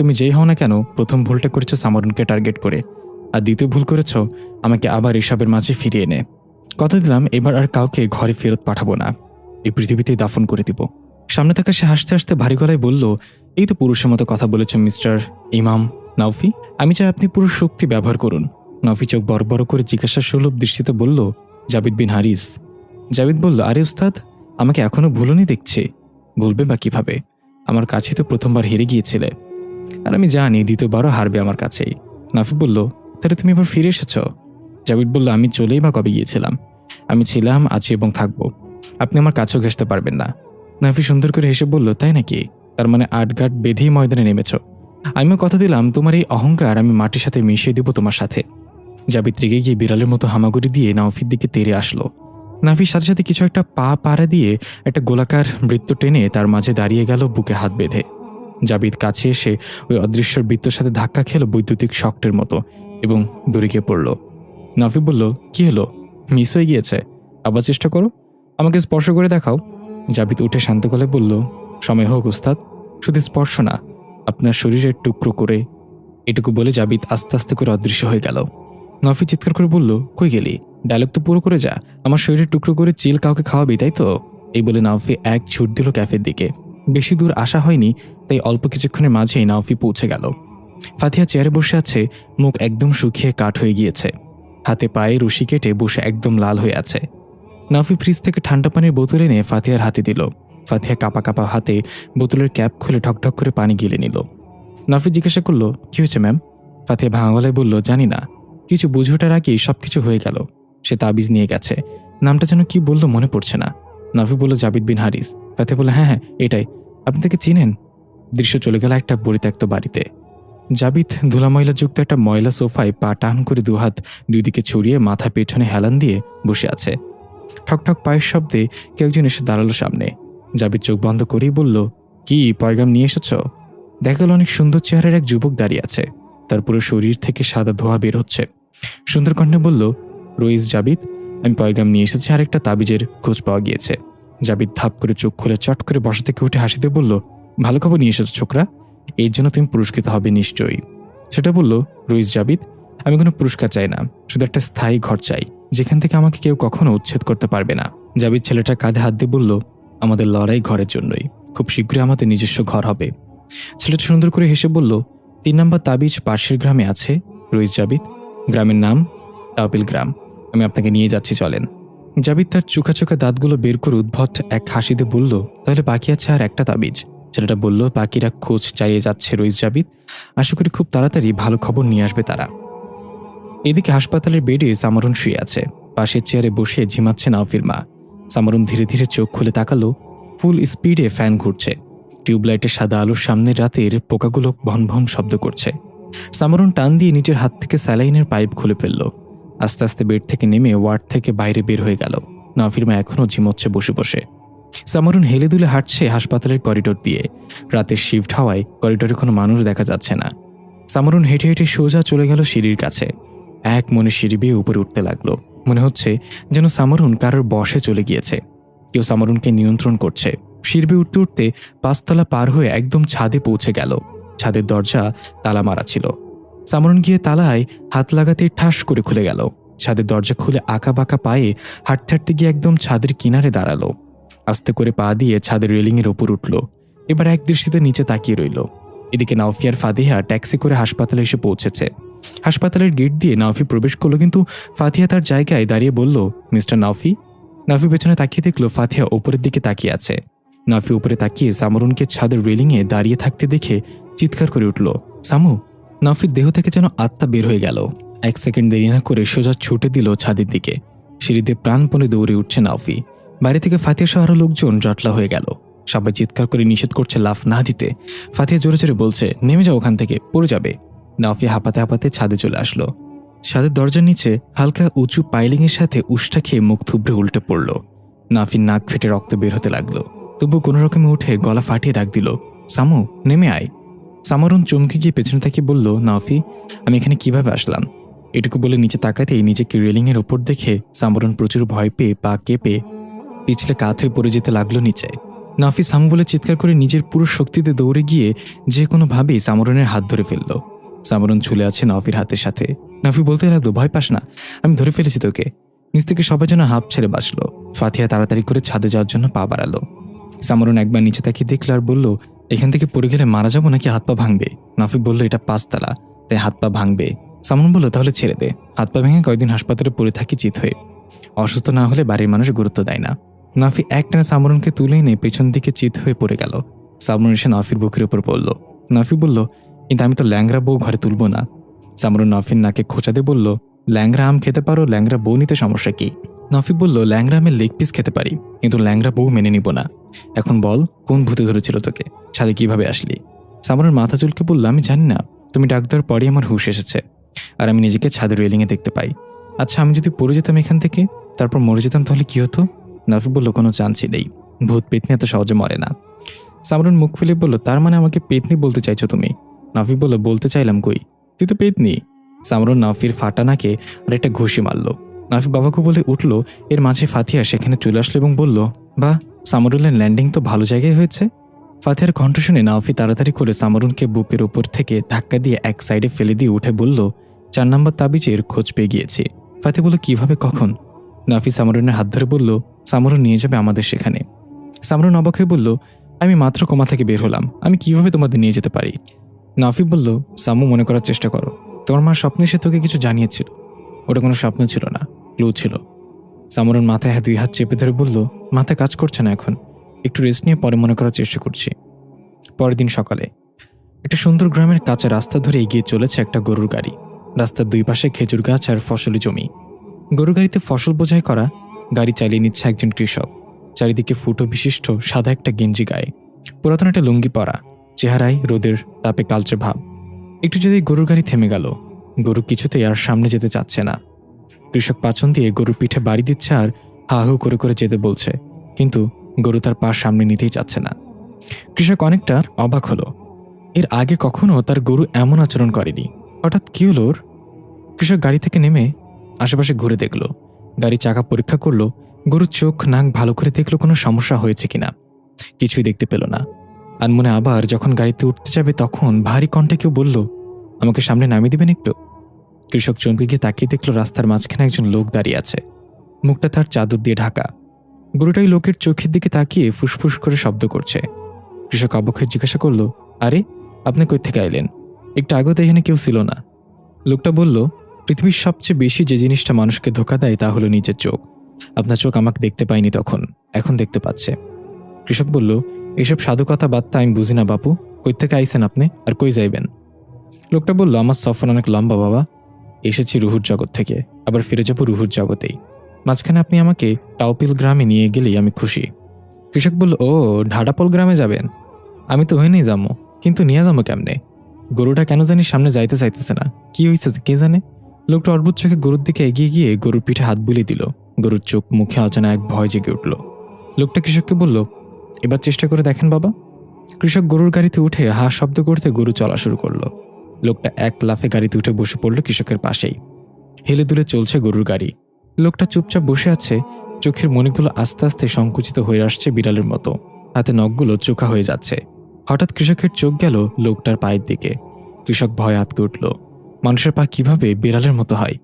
তুমি যেই হও না কেন, প্রথম ভুলটা করেছো সামরুনকে টার্গেট করে, আর দ্বিতীয় ভুল করেছ আমাকে আবার এসবের মাঝে ফিরিয়ে এনে। কথা দিলাম এবার আর কাউকে ঘরে ফেরত পাঠাবো না, এই পৃথিবীতেই দাফন করে দিব। সামনে থাকা সে হাসতে হাসতে ভারী গলায় বলল, এই তো পুরুষের মতো কথা বলেছ মিস্টার ইমাম নাওফি। আমি চাই আপনি পুরো শক্তি ব্যবহার করুন। নাওফি চোখ বড় বড় করে জিজ্ঞাসা সুলভ দৃষ্টিতে বলল, জাবিদ বিন হারিস। জাবিদ বলল, আরে উস্তাদ, আমাকে এখনো ভুলনি দেখছে। ভুলবে বা কিভাবে? আমার কাছে তো প্রথমবার হেরে গিয়েছিলে, আর আমি জানি দ্বিতীয়বারও হারবে আমার কাছেই। নাফি বলল, তাহলে তুমি এবার ফিরে এসেছ? জাবিদ বলল, আমি চলেই বা কবে গিয়েছিলাম? আমি ছিলাম, আছি এবং থাকবো। আপনি আমার কাছেও ঘেঁষতে পারবেন না। নাফি সুন্দর করে হেসে বলল, তাই নাকি? তার মানে আটঘাট বেঁধেই ময়দানে নেমেছ। আমিও কথা দিলাম তোমার এই অহংকার আমি মাটির সাথে মিশিয়ে দেব তোমার সাথে। জাবিদ রেগে গিয়ে বিড়ালের মতো হামাগুড়ি দিয়ে নাওফির দিকে তেড়ে আসলো। নাফির সাথে সাথে কিছু একটা পা পাড়া দিয়ে একটা গোলাকার বৃত্ত টেনে তার মাঝে দাঁড়িয়ে গেল বুকে হাত বেঁধে। জাবিদ কাছে এসে ওই অদৃশ্য বৃত্তর সাথে ধাক্কা খেলো বৈদ্যুতিক শক্টের মতো এবং দূরে গিয়ে পড়ল। নাফি বলল, কি হলো? মিস হয়ে গিয়েছে? আবার চেষ্টা করো, আমাকে স্পর্শ করে দেখাও। জাবিদ উঠে শান্ত গলায় বলল, সময় হোক উস্তাদ, শুধু স্পর্শ না, আপনার শরীরের টুকরো করে। এটুকু বলে জাবিদ আস্তে আস্তে করে অদৃশ্য হয়ে গেল। নাফি চিৎকার করে বলল, কই গেলি? ডায়লগ তো পুরো করে যা। আমার শরীরের টুকরো করে চিল কাউকে খাওয়াবি, তাই তো? এই বলে নাফি এক ছুট দিল ক্যাফের দিকে। বেশি দূর আসা হয়নি, তাই অল্প কিছুক্ষণের মাঝেই নাফি পৌঁছে গেল। ফাতিহা চেয়ারে বসে আছে, মুখ একদম শুকিয়ে কাঠ হয়ে গিয়েছে। হাতে পায়ে রশি কেটে বসে একদম লাল হয়ে আছে। নাফি ফ্রিজ থেকে ঠান্ডা পানির বোতল এনে ফাতিহার হাতে দিল। ফাতিহা কাঁপা কাঁপা হাতে বোতলের ক্যাপ খুলে ঢকঢক করে পানি গিলে নিল। নাফি জিজ্ঞাসা করল, কি হয়েছে ম্যাম? ফাতিহা ভাঙা গলায় বলল, জানি না, কিছু বুঝে ওঠার আগেই সবকিছু হয়ে গেল। সে তাবিজ নিয়ে গেছে, নামটা যেন কি বললো মনে পড়ছে না। নাফি বলল, জাবিদ বিন হারিস। ফাতিহা বলল, হ্যাঁ হ্যাঁ এটাই। আপনি তাকে চিনেন? দৃশ্য চলে গেল একটা পরিত্যক্ত বাড়িতে। জাবিদ ধুলা ময়লা যুক্ত একটা ময়লা সোফায় পা টান করে দুহাত দুই দিকে ছড়িয়ে মাথা পেছনে হেলান দিয়ে বসে আছে। ঠকঠক পায়ের শব্দে কেউ একজন এসে দাঁড়ালো সামনে। জাবিদ চোখ বন্ধ করেই বলল, কি পয়গাম নিয়ে এসেছ? দেখা গেল অনেক সুন্দর চেহারার এক যুবক দাঁড়িয়ে আছে, তার পুরো শরীর থেকে সাদা ধোঁয়া বের হচ্ছে। সুন্দর কণ্ঠে বলল, রইস জাবিদ, আমি পয়গাম নিয়ে এসেছি, আর একটা তাবিজের খোঁজ পাওয়া গিয়েছে। জাবিদ ধাপ করে চোখ খুলে চট করে বসা থেকে উঠে হাসিতে বলল, ভালো খবর নিয়ে এসেছো ছোকরা, এর জন্য তুমি পুরস্কৃত হবে নিশ্চয়ই। সেটা বলল, রইস জাবিদ, আমি কোনো পুরস্কার চাই না, শুধু একটা স্থায়ী ঘর চাই, যেখান থেকে আমাকে কেউ কখনো উচ্ছেদ করতে পারবে না। জাবিদ ছেলেটার কাঁধে হাত দিয়ে বলল, আমাদের লড়াই ঘরের জন্যই, খুব শীঘ্রই আমাদের নিজস্ব ঘর হবে। ছেলেটা সুন্দর করে হেসে বলল, 3 নম্বর তাবিজ পাশের গ্রামে আছে রইস জাবিদ, গ্রামের নাম তাওপিল গ্রাম। আমি আপনাকে নিয়ে যাচ্ছি, চলেন। জাবিদ তার চোখা চোখা দাঁতগুলো বের করে উদ্ভট এক হাসিতে বলল, তাহলে বাকি আছে আর একটা তাবিজ। ছেলেটা বলল, বাকিরা খোঁজ চালিয়ে যাচ্ছে রইস জাবিদ, আশা করি খুব তাড়াতাড়ি ভালো খবর নিয়ে আসবে তারা। এদিকে হাসপাতালের বেডে সামরুন শুয়ে আছে, পাশের চেয়ারে বসে ঝিমাচ্ছে নাওফির মা। সামরুন ধীরে ধীরে চোখ খুলে তাকালো, ফুল স্পিডে ফ্যান ঘুরছে। টিউবলাইটের সাদা আলোর সামনের রাতের পোকাগুলো ভন ভন শব্দ করছে। সামরুন টান দিয়ে নিজের হাত থেকে স্যালাইনের পাইপ খুলে ফেলল। আস্তে আস্তে বেড থেকে নেমে ওয়ার্ড থেকে বাইরে বের হয়ে গেল। নাওফির মা এখনও ঝিমোচ্ছে বসে বসে। সামরুন হেলে দুলে হাঁটছে হাসপাতালের করিডোর দিয়ে। রাতের শিফট হওয়ায় করিডোরে কোনো মানুষ দেখা যাচ্ছে না। সামরুন হেঁটে হেঁটে সোজা চলে গেল সিঁড়ির কাছে। এক মনে সিঁড়ি বেয়ে উপরে উঠতে লাগলো। মনে হচ্ছে যেন সামরুন কারোর বশে চলে গিয়েছে, কেউ সামরুনকে নিয়ন্ত্রণ করছে। সিঁড়ি বেয়ে উঠতে উঠতে 5 তলা পার হয়ে একদম ছাদে পৌঁছে গেল। ছাদের দরজা তালা মারা ছিল। সামরুন গিয়ে তালায় হাত লাগাতে ঠাস করে খুলে গেল। ছাদের দরজা খুলে আঁকা বাঁকা পায়ে হাঁটতে হাঁটতে গিয়ে একদম ছাদের কিনারে দাঁড়ালো। আস্তে করে পা দিয়ে ছাদের রেলিংয়ের ওপর উঠল। এবার এক দৃষ্টিতে নিচে তাকিয়ে রইল। এদিকে নাওফি আর ফাতিহা ট্যাক্সি করে হাসপাতালে এসে পৌঁছেছে। হাসপাতালের গেট দিয়ে নাওফি প্রবেশ করলো, কিন্তু ফাতিহা তার জায়গায় দাঁড়িয়ে বলল, মিস্টার নাওফি। নাওফি পেছনে তাকিয়ে দেখলো ফাতিহা ওপরের দিকে তাকিয়ে আছে। নাওফি উপরে তাকিয়ে সামরুনকে ছাদের রেলিংয়ে দাঁড়িয়ে থাকতে দেখে চিৎকার করে উঠল, সামু। নাওফির দেহ থেকে যেন আত্মা বের হয়ে গেল। 1 সেকেন্ড দেরি না করে সোজা ছুটে দিল ছাদের দিকে। সিঁড়িতে প্রাণপণে দৌড়ে উঠছে নাওফি। বাইরে থেকে ফাতিহা সহ আরো লোকজন জটলা হয়ে গেল। সবাই চিৎকার করে নিষেধ করছে লাফ না দিতে। ফাতিহা জোরে জোরে বলছে, নেমে যাও ওখান থেকে, পড়ে যাবে। নাওফি হাঁপাতে হাঁপাতে ছাদে চলে আসলো। ছাদের দরজার নিচে হালকা উঁচু পাইলিংয়ের সাথে উষ্টা খেয়ে মুখ থুবড়ে উল্টে পড়ল। নাওফির নাক ফেটে রক্ত বের হতে লাগলো। তবু কোনো রকমে উঠে গলা ফাটিয়ে ডাক দিল, সামু নেমে আয়। সামরুন চমকে গিয়ে পেছনে তাকিয়ে বলল, নাওফি আমি এখানে কিভাবে আসলাম? এটুকু বলে নিচে তাকাতেই নিজেকে রেলিংয়ের ওপর দেখে সামরুন প্রচুর ভয় পেয়ে পা কেঁপে পিছলে কাত হয়ে পড়ে যেতে লাগলো নিচে। নাফি সামু বলে চিৎকার করে নিজের পুরো শক্তিতে দৌড়ে গিয়ে যে কোনোভাবেই সামরনের হাত ধরে ফেলল। সামরন ঝুলে আছে নাফির হাতের সাথে। নাফি বলতে লাগলো, ভয় পাস না, আমি ধরে ফেলেছি তোকে। নিচ থেকে সবাই যেন হাঁপ ছেড়ে বাঁচলো। ফাতিহা তাড়াতাড়ি করে ছাদে যাওয়ার জন্য পা বাড়ালো। সামরন একবার নিচে তাকিয়ে দেখল আর বলল, এখান থেকে পড়ে গেলে মারা যাবো নাকি হাত পা ভাঙবে? নাফি বলল, এটা 5 তলা, তাই হাত পা ভাঙবে। সামরন বলল, তাহলে ছেড়ে দে, হাত পা ভেঙে কয়েকদিন হাসপাতালে পড়ে থাকি চিত হয়ে। অসুস্থ না হলে বাড়ির মানুষ গুরুত্ব দেয় না। নাফি একটানা সামরনকে তুলে এনে পেছন দিকে চিত হয়ে পড়ে গেল। সামরন এসে নাফির বুকের উপর পড়ল। নাফি বলল, কিন্তু আমি তো ল্যাংরা বউ ঘরে তুলব না। সামরন নাফির নাকে খোঁচা দিয়ে বলল, ল্যাংরা আম খেতে পারো, ল্যাংরা বউ নিতে সমস্যা কি? নাফি বলল, ল্যাংরা আমের লেগ পিস খেতে পারি, কিন্তু ল্যাংরা বউ মেনে নিব না। এখন বল, কোন ভূতে ধরেছিল তোকে? ছাদে কিভাবে আসলি? সামরন মাথা চুলকে বলল, আমি জানি না, তুমি ডাক দেওয়ার পরই আমার হুঁশ এসেছে, আর আমি নিজেকে ছাদের রেলিংয়ে দেখতে পাই। আচ্ছা, আমি যদি পড়ে যেতাম এখান থেকে, তারপর মরে যেতাম, তাহলে কি হতো? নাফি বলল, কোনো চান্সই নেই, ভূত পেতনি এত সহজে মরে না। সামরন মুখ ফেলে বলল, তার মানে আমাকে পেতনি বলতে চাইছো তুমি? নাফি বলল, বলতে চাইলাম কই, তুই তো পেতনি। সামরন নাফির ফাটা নাকে আর একটা ঘুষি মারল। নাফি বাবাকে বলে উঠল, এর মাঝে ফাতিহা সেখানে চলে আসলো এবং বলল, বাহ, সামরুলের ল্যান্ডিং তো ভালো জায়গায় হয়েছে। ফাতিহার কণ্ঠ শুনে নাফি তাড়াতাড়ি করে সামরুনকে বুকের উপর থেকে ধাক্কা দিয়ে এক সাইডে ফেলে দিয়ে উঠে বলল, 4 নম্বর তাবিজের খোঁজ পেয়ে গিয়েছি। ফাতিহা বলল, কিভাবে, কখন? নাফি সামরুনের হাত ধরে বলল, সামরুন নিয়ে যাবে আমাদের সেখানে। সামরুন অবাক হয়ে বলল, আমি মাত্র কোমা থেকে বের হলাম, আমি কিভাবে তোমাদের নিয়ে যেতে পারি? নাফি বলল, সামু, মনে করার চেষ্টা করো, তোমার মা স্বপ্নে সে তোকে কিছু জানিয়েছিল। ওটা কোনো স্বপ্ন ছিল না, ক্লু ছিল। সামরুন মাথায় 2 হাত চেপে ধরে বলল, মাথা কাজ করছে না এখন, একটু রেস্ট নিয়ে পরে মনে করার চেষ্টা করছি। পরের দিন সকালে একটা সুন্দর গ্রামের কাঁচা রাস্তা ধরে এগিয়ে চলেছে একটা গরুর গাড়ি। রাস্তার 2 পাশে খেজুর গাছ আর ফসলি জমি। গরুর গাড়িতে ফসল বোঝাই করা। গাড়ি চালিয়ে নিচ্ছে একজন কৃষক। চারিদিকে ফুটো বিশিষ্ট সাদা একটা গেঞ্জি গায়ে, পুরাতন একটা লুঙ্গি পরা, চেহারায় রোদের তাপে কালচে ভাব। একটু যদি গরুর গাড়ি থেমে গেল। গরু কিছুতেই আর সামনে যেতে চাচ্ছে না। কৃষক পাছন দিয়ে গরুর পিঠে বাড়ি দিচ্ছে আর হা হু করে করে যেতে বলছে, কিন্তু গরু তার পা সামনে নিতেই চাচ্ছে না। কৃষক অনেকটা অবাক হলো। এর আগে কখনো তার গরু এমন আচরণ করেনি। হঠাৎ কি হলো ওর? কৃষক গাড়ি থেকে নেমে আশেপাশে ঘুরে দেখল, গাড়ি চাকা পরীক্ষা করলো, গরুর চোখ নাক ভালো করে দেখলো কোনো সমস্যা হয়েছে কিনা। কিছুই দেখতে পেল না। আনমনে আবার যখন গাড়িতে উঠতে যাবে তখন ভারী কণ্ঠে কেউ বলল, আমাকে সামনে নামিয়ে দিবেন একটু? কৃষক চমকে গিয়ে তাকিয়ে দেখল রাস্তার মাঝখানে একজন লোক দাঁড়িয়ে আছে, মুখটা তার চাদর দিয়ে ঢাকা। গরুটাই লোকের চোখের দিকে তাকিয়ে ফুসফুস করে শব্দ করছে। কৃষক অবাক হয়ে জিজ্ঞাসা করল, আরে, আপনি কই থেকে আইলেন? একটু আগেও তো এখানে কেউ ছিল না। লোকটা বলল, পৃথিবীর সবচেয়ে বেশি যে জিনিসটা মানুষকে ধোঁকা দেয় তা হলো নিজের চোখ। আপনার চোখ আমাকে দেখতে পায়নি তখন, এখন দেখতে পাচ্ছে। কৃষক বলল, এসব সাধু কথা বার্তা আমি বুঝি না বাপু, কই থেকে আইছেন আপনি আর কই যাইবেন? লোকটা বলল, আমার সফর অনেক লম্বা বাবা, এসেছি রুহুর জগৎ থেকে, আবার ফিরে যাবো রুহুর জগতেই। মাঝখানে আপনি আমাকে টাউপিল গ্রামে নিয়ে গেলেই আমি খুশি। কৃষক বলল, ও, ঢাডাপল গ্রামে যাবেন? আমি তো হয়ে নেই যাবো, কিন্তু নিয়ে যাবো কেমনে? গরুটা কেন জানি সামনে যাইতে চাইতেছে না, কি হয়েছে কে জানে। লোকটা অদ্ভুত চোখে গরুর দিকে এগিয়ে গিয়ে গরুর পিঠে হাত বুলিয়ে দিল। গরুর চোখ মুখে অজানা এক ভয় জেগে উঠল। লোকটা কৃষককে বলল, এবার চেষ্টা করে দেখেন বাবা। কৃষক গরুর গাড়িতে উঠে হা শব্দ করতে গরু চলা শুরু করলো। লোকটা এক লাফে গাড়িতে উঠে বসে পড়ল কৃষকের পাশেই। হেলে দুলে চলছে গরুর গাড়ি। লোকটা চুপচাপ বসে আছে, চোখের মণিগুলো আস্তে আস্তে সংকুচিত হয়ে আসছে বিড়ালের মতো, হাতে নখগুলো চোখা হয়ে যাচ্ছে। হঠাৎ কৃষকের চোখ গেল লোকটার পায়ের দিকে। কৃষক ভয়ে আঁতকে উঠল। মানুষের পা কিভাবে বিড়ালের মতো হয়?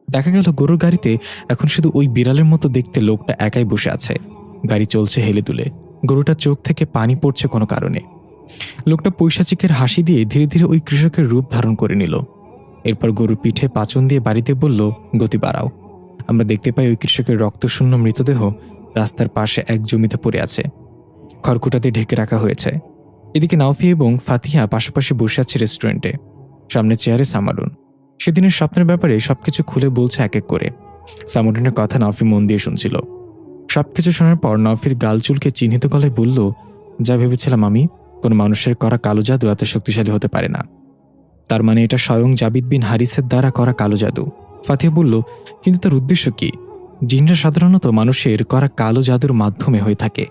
দেখা গেল গরুর গাড়িতে এখন শুধু ওই বিড়ালের মতো দেখতে লোকটা একাই বসে আছে। গাড়ি চলছে হেলে দুলে, গরুটার চোখ থেকে পানি পড়ছে কোনো কারণে। লোকটা পৈশাচিকের হাসি দিয়ে ধীরে ধীরে ওই কৃষকের রূপ ধারণ করে নিল। এরপর গরুর পিঠে পাচন দিয়ে বাড়িতে বলল, গতি বাড়াও। আমরা দেখতে পাই ওই কৃষকের রক্তশূন্য মৃতদেহ রাস্তার পাশে এক জমিতে পড়ে আছে, খড়কুটাতে ঢেকে রাখা হয়েছে। এদিকে নাওফি এবং ফাতিহা পাশাপাশি বসে আছে রেস্টুরেন্টে, সামনে চেয়ারে সামারুন। সেদিনের স্বপ্নের ব্যাপারে সবকিছু খুলে বলছে এক এক করে। সামারুনের কথা নাওফি মন দিয়ে শুনছিল। সবকিছু শোনার পর নাওফির গাল চুলকে চিহ্নিত গলায় বলল, যা ভেবেছিলাম আমি, কোনো মানুষের করা কালো জাদু এত শক্তিশালী হতে পারে না। তার মানে এটা স্বয়ং জাবিদ বিন হারিসের দ্বারা করা কালো জাদু। ফাতিহা বলল, কিন্তু তার উদ্দেশ্য কি? জিনরা সাধারণত মানুষের করা কালো জাদুর মাধ্যমে হয়ে থাকে,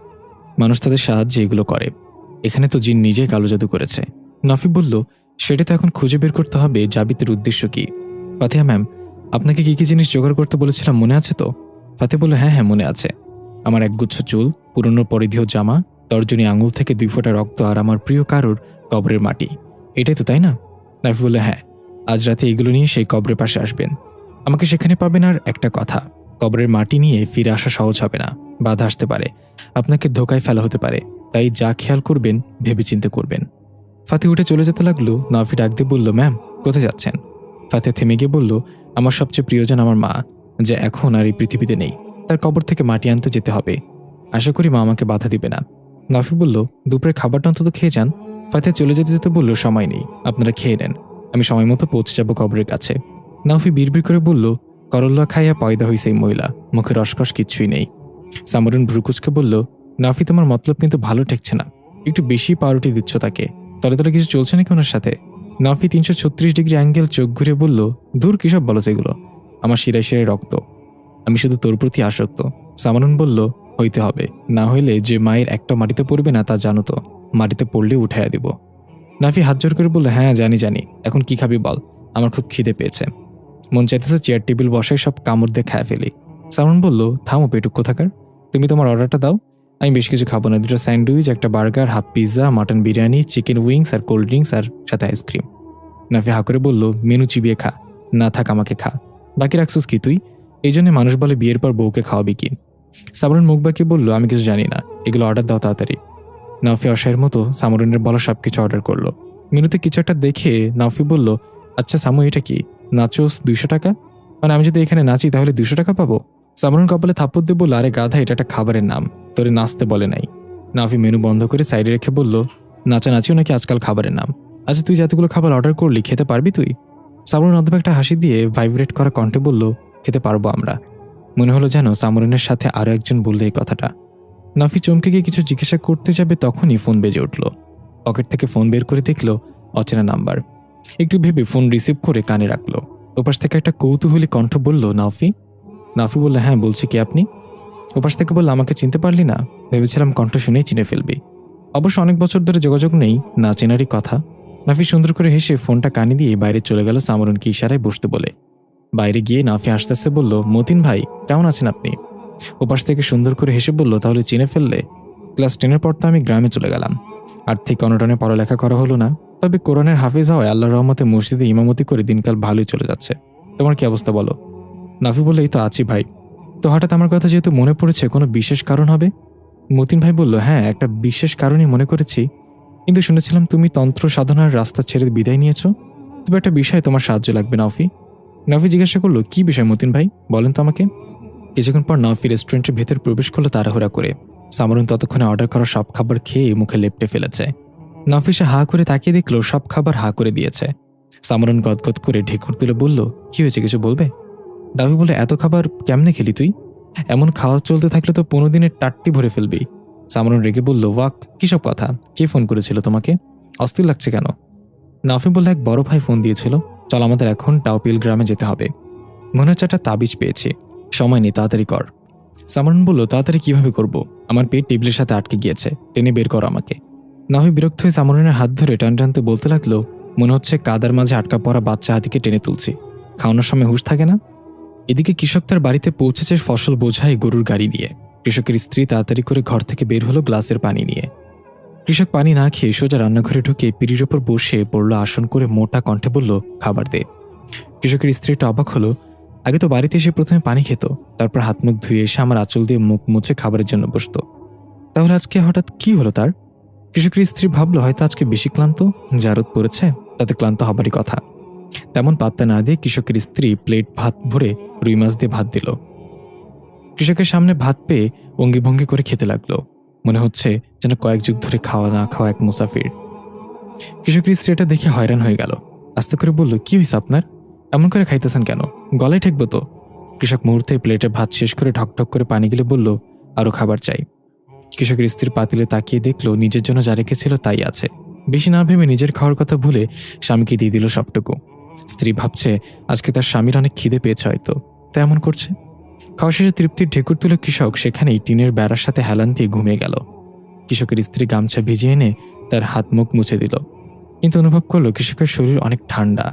মানুষ তাদের সাহায্যে এগুলো করে। এখানে তো জিন নিজেই কালো জাদু করেছে। নাফি বলল, সেটা তো এখন খুঁজে বের করতে হবে জাবিতের উদ্দেশ্য কি। ফাতিহা ম্যাম, আপনাকে কি কি জিনিস জোগাড় করতে বলেছিলাম মনে আছে তো? ফাতিহা বলল, হ্যাঁ হ্যাঁ মনে আছে। আমার একগুচ্ছ চুল, পুরনো পরিধেয় জামা, তর্জনী আঙুল থেকে 2 ফোঁটা রক্ত আর আমার প্রিয় কারোর কবরের মাটি। এটাই তো, তাই না? নাফি বলল, হ্যাঁ, আজ রাতে এগুলো নিয়ে সেই কবরের পাশে আসবেন। আমাকে সেখানে পাবেন। আর একটা কথা, কবরের মাটি নিয়ে ফিরে আসা সহজ হবে না, বাধা আসতে পারে, আপনাকে ধোকায় ফেলা হতে পারে, তাই যা খেয়াল করবেন ভেবেচিন্তে করবেন। ফাতে উঠে চলে যেতে লাগলো। নাফি ডাক দিয়ে বলল, ম্যাম, কোথায় যাচ্ছেন? ফাতে থেমে গিয়ে বলল, আমার সবচেয়ে প্রিয়জন আমার মা, যে এখন আর এই পৃথিবীতে নেই, তার কবর থেকে মাটি আনতে যেতে হবে। আশা করি মা আমাকে বাধা দিবে না। নাফি বলল, দুপুরের খাবারটা অন্তত খেয়ে যান। ফাতে চলে যেতে যেতে বলল, সময় নেই, আপনারা খেয়ে নেন, আমি সময় মতো পৌঁছে যাব কবরের কাছে। নাফি বিড়বিড় করে বলল, করল্লা খাইয়া পয়দা হইছে এই মহিলা, মুখে রসকস কিচ্ছুই নেই। সামরুন ভ্রুকুচকে বলল, নাফি, তোমার মতলব কিন্তু ভালো ঠেকছে না, একটু বেশি পাউরুটি দিচ্ছ তাকে, তলে তলে কিছু চলছে নাকি ওনার সাথে? নাফি 336 ডিগ্রি অ্যাঙ্গেল চোখ ঘুরে বলল, দূর, কিসব বলো সেগুলো, আমার শিরায় শিরায় রক্ত, আমি শুধু তোর প্রতি আসক্ত। সামরুন বলল, হইতে হবে, না হইলে যে মায়ের একটা মাটিতে পড়বে না তা জানো তো, মাটিতে পড়লে উঠাইয়া দিব। নাফি হাত জোর করে বলল, হ্যাঁ জানি জানি, এখন কি খাবি বল, আমার খুব খিদে পেয়েছে, মন চাইতেছে চেয়ার টেবিল বসাই সব কামড় দিয়ে খায় ফেলি। সামরুন বলল, থামো পেটুক কোথাকার, তুমি তোমার অর্ডারটা দাও, আমি বেশ কিছু খাবো না, 2টা স্যান্ডউইচ, একটা burger, half pizza, mutton biryani, chicken wings আর কোল্ড ড্রিঙ্কস আর সাথে আইসক্রিম। নাফি হা করে বলল, মেনু চিবিয়ে খা, না থাক আমাকে খা, বাকি রাখছিস কি তুই? এই জন্য মানুষ বলে বিয়ের পর বউকে খাওয়াবি কি? সামরুন মুখ বাঁকিয়ে বলল, আমি কিছু জানি না, এগুলো অর্ডার দাও তাড়াতাড়ি। নাফি অসহায়ের মতো সামরুনের বলা সবকিছু অর্ডার করলো। মেনুতে কিছু একটা দেখে নাফি বলল, আচ্ছা সামু, এটা কি নাচোস 200 টাকা? মানে আমি যদি এখানে নাচি তাহলে 200 টাকা পাবো? সামরুন কপালে থাপ্পড় দিয়ে বলল, আরে গাধা, এটা একটা খাবারের নাম, তোরে নাচতে বলে নাই। নাফি মেনু বন্ধ করে সাইডে রেখে বলল, নাচানাচিও নাকি আজকাল খাবারের নাম? আচ্ছা তুই যতগুলো খাবার অর্ডার করলি খেতে পারবি তুই? সামরুন অন্তত একটা হাসি দিয়ে ভাইব্রেট করা কণ্ঠে বলল, খেতে পারবো আমরা। মনে হলো যেন সামরুনের সাথে আরো একজন বললে এই কথাটা। নাফি চমকে গিয়ে কিছু জিজ্ঞাসা করতে যাবে, তখনই ফোন বেজে উঠল। পকেট থেকে ফোন বের করে দেখল অচেনা নাম্বার। একটু ভেবে ফোন রিসিভ করে কানে রাখলো। ওপাশ থেকে একটা কৌতূহলী কণ্ঠ বলল, নাফি? নাফি বলল, হ্যাঁ বলছি, কি আপনি? ওপাশ থেকে বলল, আমাকে চিনতে পারলি না? ভেবেছিলাম কণ্ঠ শুনেই চিনে ফেলবি। অবশ্য অনেক বছর ধরে যোগাযোগ নেই, না চেনারই কথা। নাফি সুন্দর করে হেসে ফোনটা কানে দিয়ে বাইরে চলে গেল সামরুনকে ইশারায় বসতে বলে। বাইরে গিয়ে নাফি হাসতে হাসতে বলল, মতিন ভাই, কেমন আছেন আপনি? ওপাশ থেকে সুন্দর করে হেসে বলল, তাহলে চিনে ফেললে? ক্লাস 10-এর পর তো আমি গ্রামে চলে গেলাম, আর্থিক অনটনে পড়ালেখা করা হলো না, তবে কোরআনের হাফিজ হওয়ায় আল্লাহর রহমতে মসজিদে ইমামতি করে দিনকাল ভালোই চলে যাচ্ছে। তোমার কি অবস্থা বলো? নাফি বলল, এই তো আছি ভাই। তো হঠাৎ আমার কথা যেহেতু মনে পড়েছে, কোনো বিশেষ কারণ হবে? মতিন ভাই বলল, হ্যাঁ, একটা বিশেষ কারণই মনে করেছি, কিন্তু শুনেছিলাম তুমি তন্ত্র সাধনার রাস্তা ছেড়ে বিদায় নিয়েছো, তবে একটা বিষয়ে তোমার সাহায্য লাগবে। নাফি নাফি জিজ্ঞাসা করলো, কি বিষয় মতিন ভাই, বলেন তো আমাকে। কিছুক্ষণ পর নাফি রেস্টুরেন্টের ভেতর প্রবেশ করলো তাড়াহুড়া করে। সামরুন ততক্ষণে অর্ডার করা সব খাবার খেয়ে মুখে লেপটে ফেলেছে। নাফি সে হা করে তাকিয়ে দেখলো সব খাবার হা করে দিয়েছে। সামরুন গদগদ করে ঢেকুর তুলে বলল, কি হয়েছে, কিছু বলবে? নাফি বলে, এত খাবার কেমনে খেলি তুই? এমন খাওয়া চলতে থাকলে তো 15 দিনের টাট্টি ভরে ফেলবি। সামরুন রেগে বলল, ওয়াক, কিসব কথা, কে ফোন করেছিল তোমাকে? অস্থির লাগছে কেন? নাফি বলল, এক বড় ভাই ফোন দিয়েছিল, চল আমাদের এখন টাউপিল গ্রামে যেতে হবে, মনে হচ্ছে একটা তাবিজ পেয়েছি, সময় নেই, তাড়াতাড়ি কর। সামরুন বলল, তাড়াতাড়ি কিভাবে করব, আমার পেট টেবিলের সাথে আটকে গিয়েছে, টেনে বের কর আমাকে। নাফি বিরক্ত হয়ে সামরুনের হাত ধরে টানতে বলতে লাগলো, মনে হচ্ছে কাদার মাঝে আটকা পড়া বাচ্চা হাতিকে টেনে তুলছি, খাওয়ানোর সময় হুঁশ থাকে না। এদিকে কৃষক তার বাড়িতে পৌঁছেছে ফসল বোঝাই গরুর গাড়ি নিয়ে। কৃষকের স্ত্রী তাড়াতাড়ি করে ঘর থেকে বের হলো গ্লাসের পানি নিয়ে। কৃষক পানি না খেয়ে সোজা রান্নাঘরে ঢুকে পিঁড়ির ওপর বসে পড়ল আসন করে, মোটা কণ্ঠে বলল, খাবার দে। কৃষকের স্ত্রীটা অবাক হলো, আগে তো বাড়িতে এসে প্রথমে পানি খেত, তারপর হাত মুখ ধুয়ে এসে আমার আঁচল দিয়ে মুখ মুছে খাবারের জন্য বসতো, তাহলে আজকে হঠাৎ কি হলো তার? কৃষকের স্ত্রী ভাবলো হয়তো আজকে বেশি ক্লান্ত, জারদ পড়েছে, তাতে ক্লান্ত হবারই কথা। তেমন পাত্তা না দিয়ে কৃষকের স্ত্রী প্লেট ভাত ভরে রুই মাছ দিয়ে ভাত দিল। কৃষকের সামনে ভাত পেয়ে অঙ্গি ভঙ্গি করে খেতে লাগলো, মনে হচ্ছে যেন কয়েক যুগ ধরে খাওয়া না খাওয়া এক মুসাফির। কৃষকের স্ত্রী এটা দেখে হয়রান হয়ে গেল, আস্তে করে বলল, কি হয়েছে আপনার, এমন করে খাইতেছেন কেন, গলায় ঠেকবো তো। কৃষক মুহূর্তে প্লেটে ভাত শেষ করে ঢকঢক করে পানি গেলে বলল, আরো খাবার চাই। কৃষকের স্ত্রীর পাতিলে তাকিয়ে দেখলো নিজের জন্য যা রেখেছিল তাই আছে, বেশি না ভেবে নিজের খাওয়ার কথা ভুলে স্বামীকে দিয়ে দিল সবটুকু। স্ত্রী ভাবছে আজকে তার স্বামীর অনেক খিদে পেয়েছে হয়তো, তাই এমন করছে। খাওয়া শেষে তৃপ্তির ঢেকুর তুলে কৃষক সেখানেই টিনের বেড়ার সাথে হেলান দিয়ে ঘুমিয়ে গেল। কৃষকের স্ত্রী গামছা ভিজিয়ে এনে তার হাত মুখ মুছে দিল, কিন্তু অনুভব করলো কৃষকের শরীর অনেক ঠান্ডা।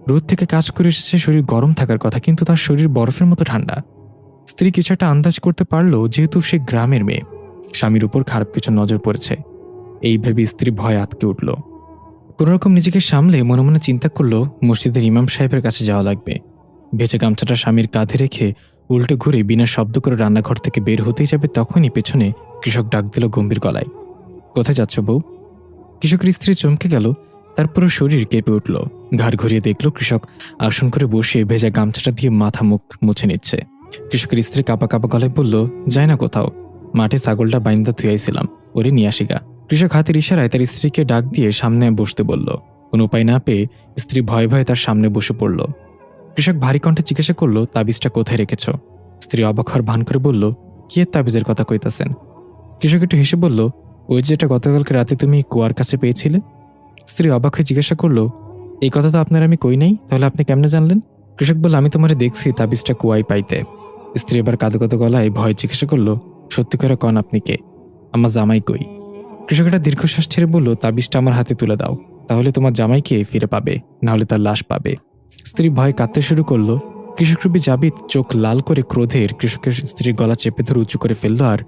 রোদ থেকে কাজ করে এসেছে, শরীর গরম থাকার কথা, কিন্তু তার শরীর বরফের মতো ঠান্ডা। স্ত্রী কিছু একটা আন্দাজ করতে পারলো, যেহেতু সে গ্রামের মেয়ে, স্বামীর উপর খারাপ কিছু নজর পড়েছে। এই ভেবে স্ত্রী ভয় আটকে উঠল। কোনোরকম নিজেকে সামলে মনে মনে চিন্তা করলো মসজিদের ইমাম সাহেবের কাছে যাওয়া লাগবে। ভেজা গামছাটা স্বামীর কাঁধে রেখে উল্টে ঘুরে বিনা শব্দ করে রান্নাঘর থেকে বের হতেই যাবে, তখনই পেছনে কৃষক ডাক দিল গম্ভীর গলায়, কোথায় যাচ্ছ বউ? কৃষকের স্ত্রী চমকে গেল, তার পুরো শরীর কেঁপে উঠল। ঘাড় ঘুরিয়ে দেখল কৃষক আসন করে বসে ভেজা গামছাটা দিয়ে মাথা মুখ মুছে নিচ্ছে। কৃষকের স্ত্রী কাঁপা কাঁপা গলায় বলল, যায় না কোথাও, মাঠে ছাগলটা বাইন্দা থুয়াইছিলাম, ওরে নিয়ে আসিগা। কৃষক হাতের ইশারায় তার স্ত্রীকে ডাক দিয়ে সামনে বসতে বলল। কোনো উপায় না পেয়ে স্ত্রী ভয়ে ভয়ে তার সামনে বসে পড়ল। কৃষক ভারী কণ্ঠে জিজ্ঞাসা করল, তাবিজটা কোথায় রেখেছ? স্ত্রী অবাক হওয়ার ভান করে বলল, কি এর তাবিজের কথা কইতাছেন? কৃষক একটু হেসে বলল, ওই যেটা গতকালকে রাতে তুমি কুয়ার কাছে পেয়েছিলে। স্ত্রী অবাক হয়ে জিজ্ঞাসা করল, এই কথা তো আপনার আমি কই নাই, তাহলে আপনি কেমনে জানলেন? কৃষক বলল, আমি তোমারে দেখছি তাবিজটা কুয়ায় পাইতে। স্ত্রী এবার কাঁদো কাঁদো গলায় ভয় জিজ্ঞাসা করল, সত্যি করে কন আপনি কে? আমার জামাই কই? কৃষক একটা দীর্ঘশ্বাস ছেড়ে বলল, তাবিজটা আমার হাতে তুলে দাও, তাহলে তোমার জামাইকে ফিরে পাবে, নাহলে তার লাশ পাবে। স্ত্রী ভয় কাঁদতে শুরু করলো। কৃষকরূপী জাবিদ চোখ লাল করে ক্রোধের কৃষকের স্ত্রীর গলা চেপে ধরে উঁচু করে ফেলল আর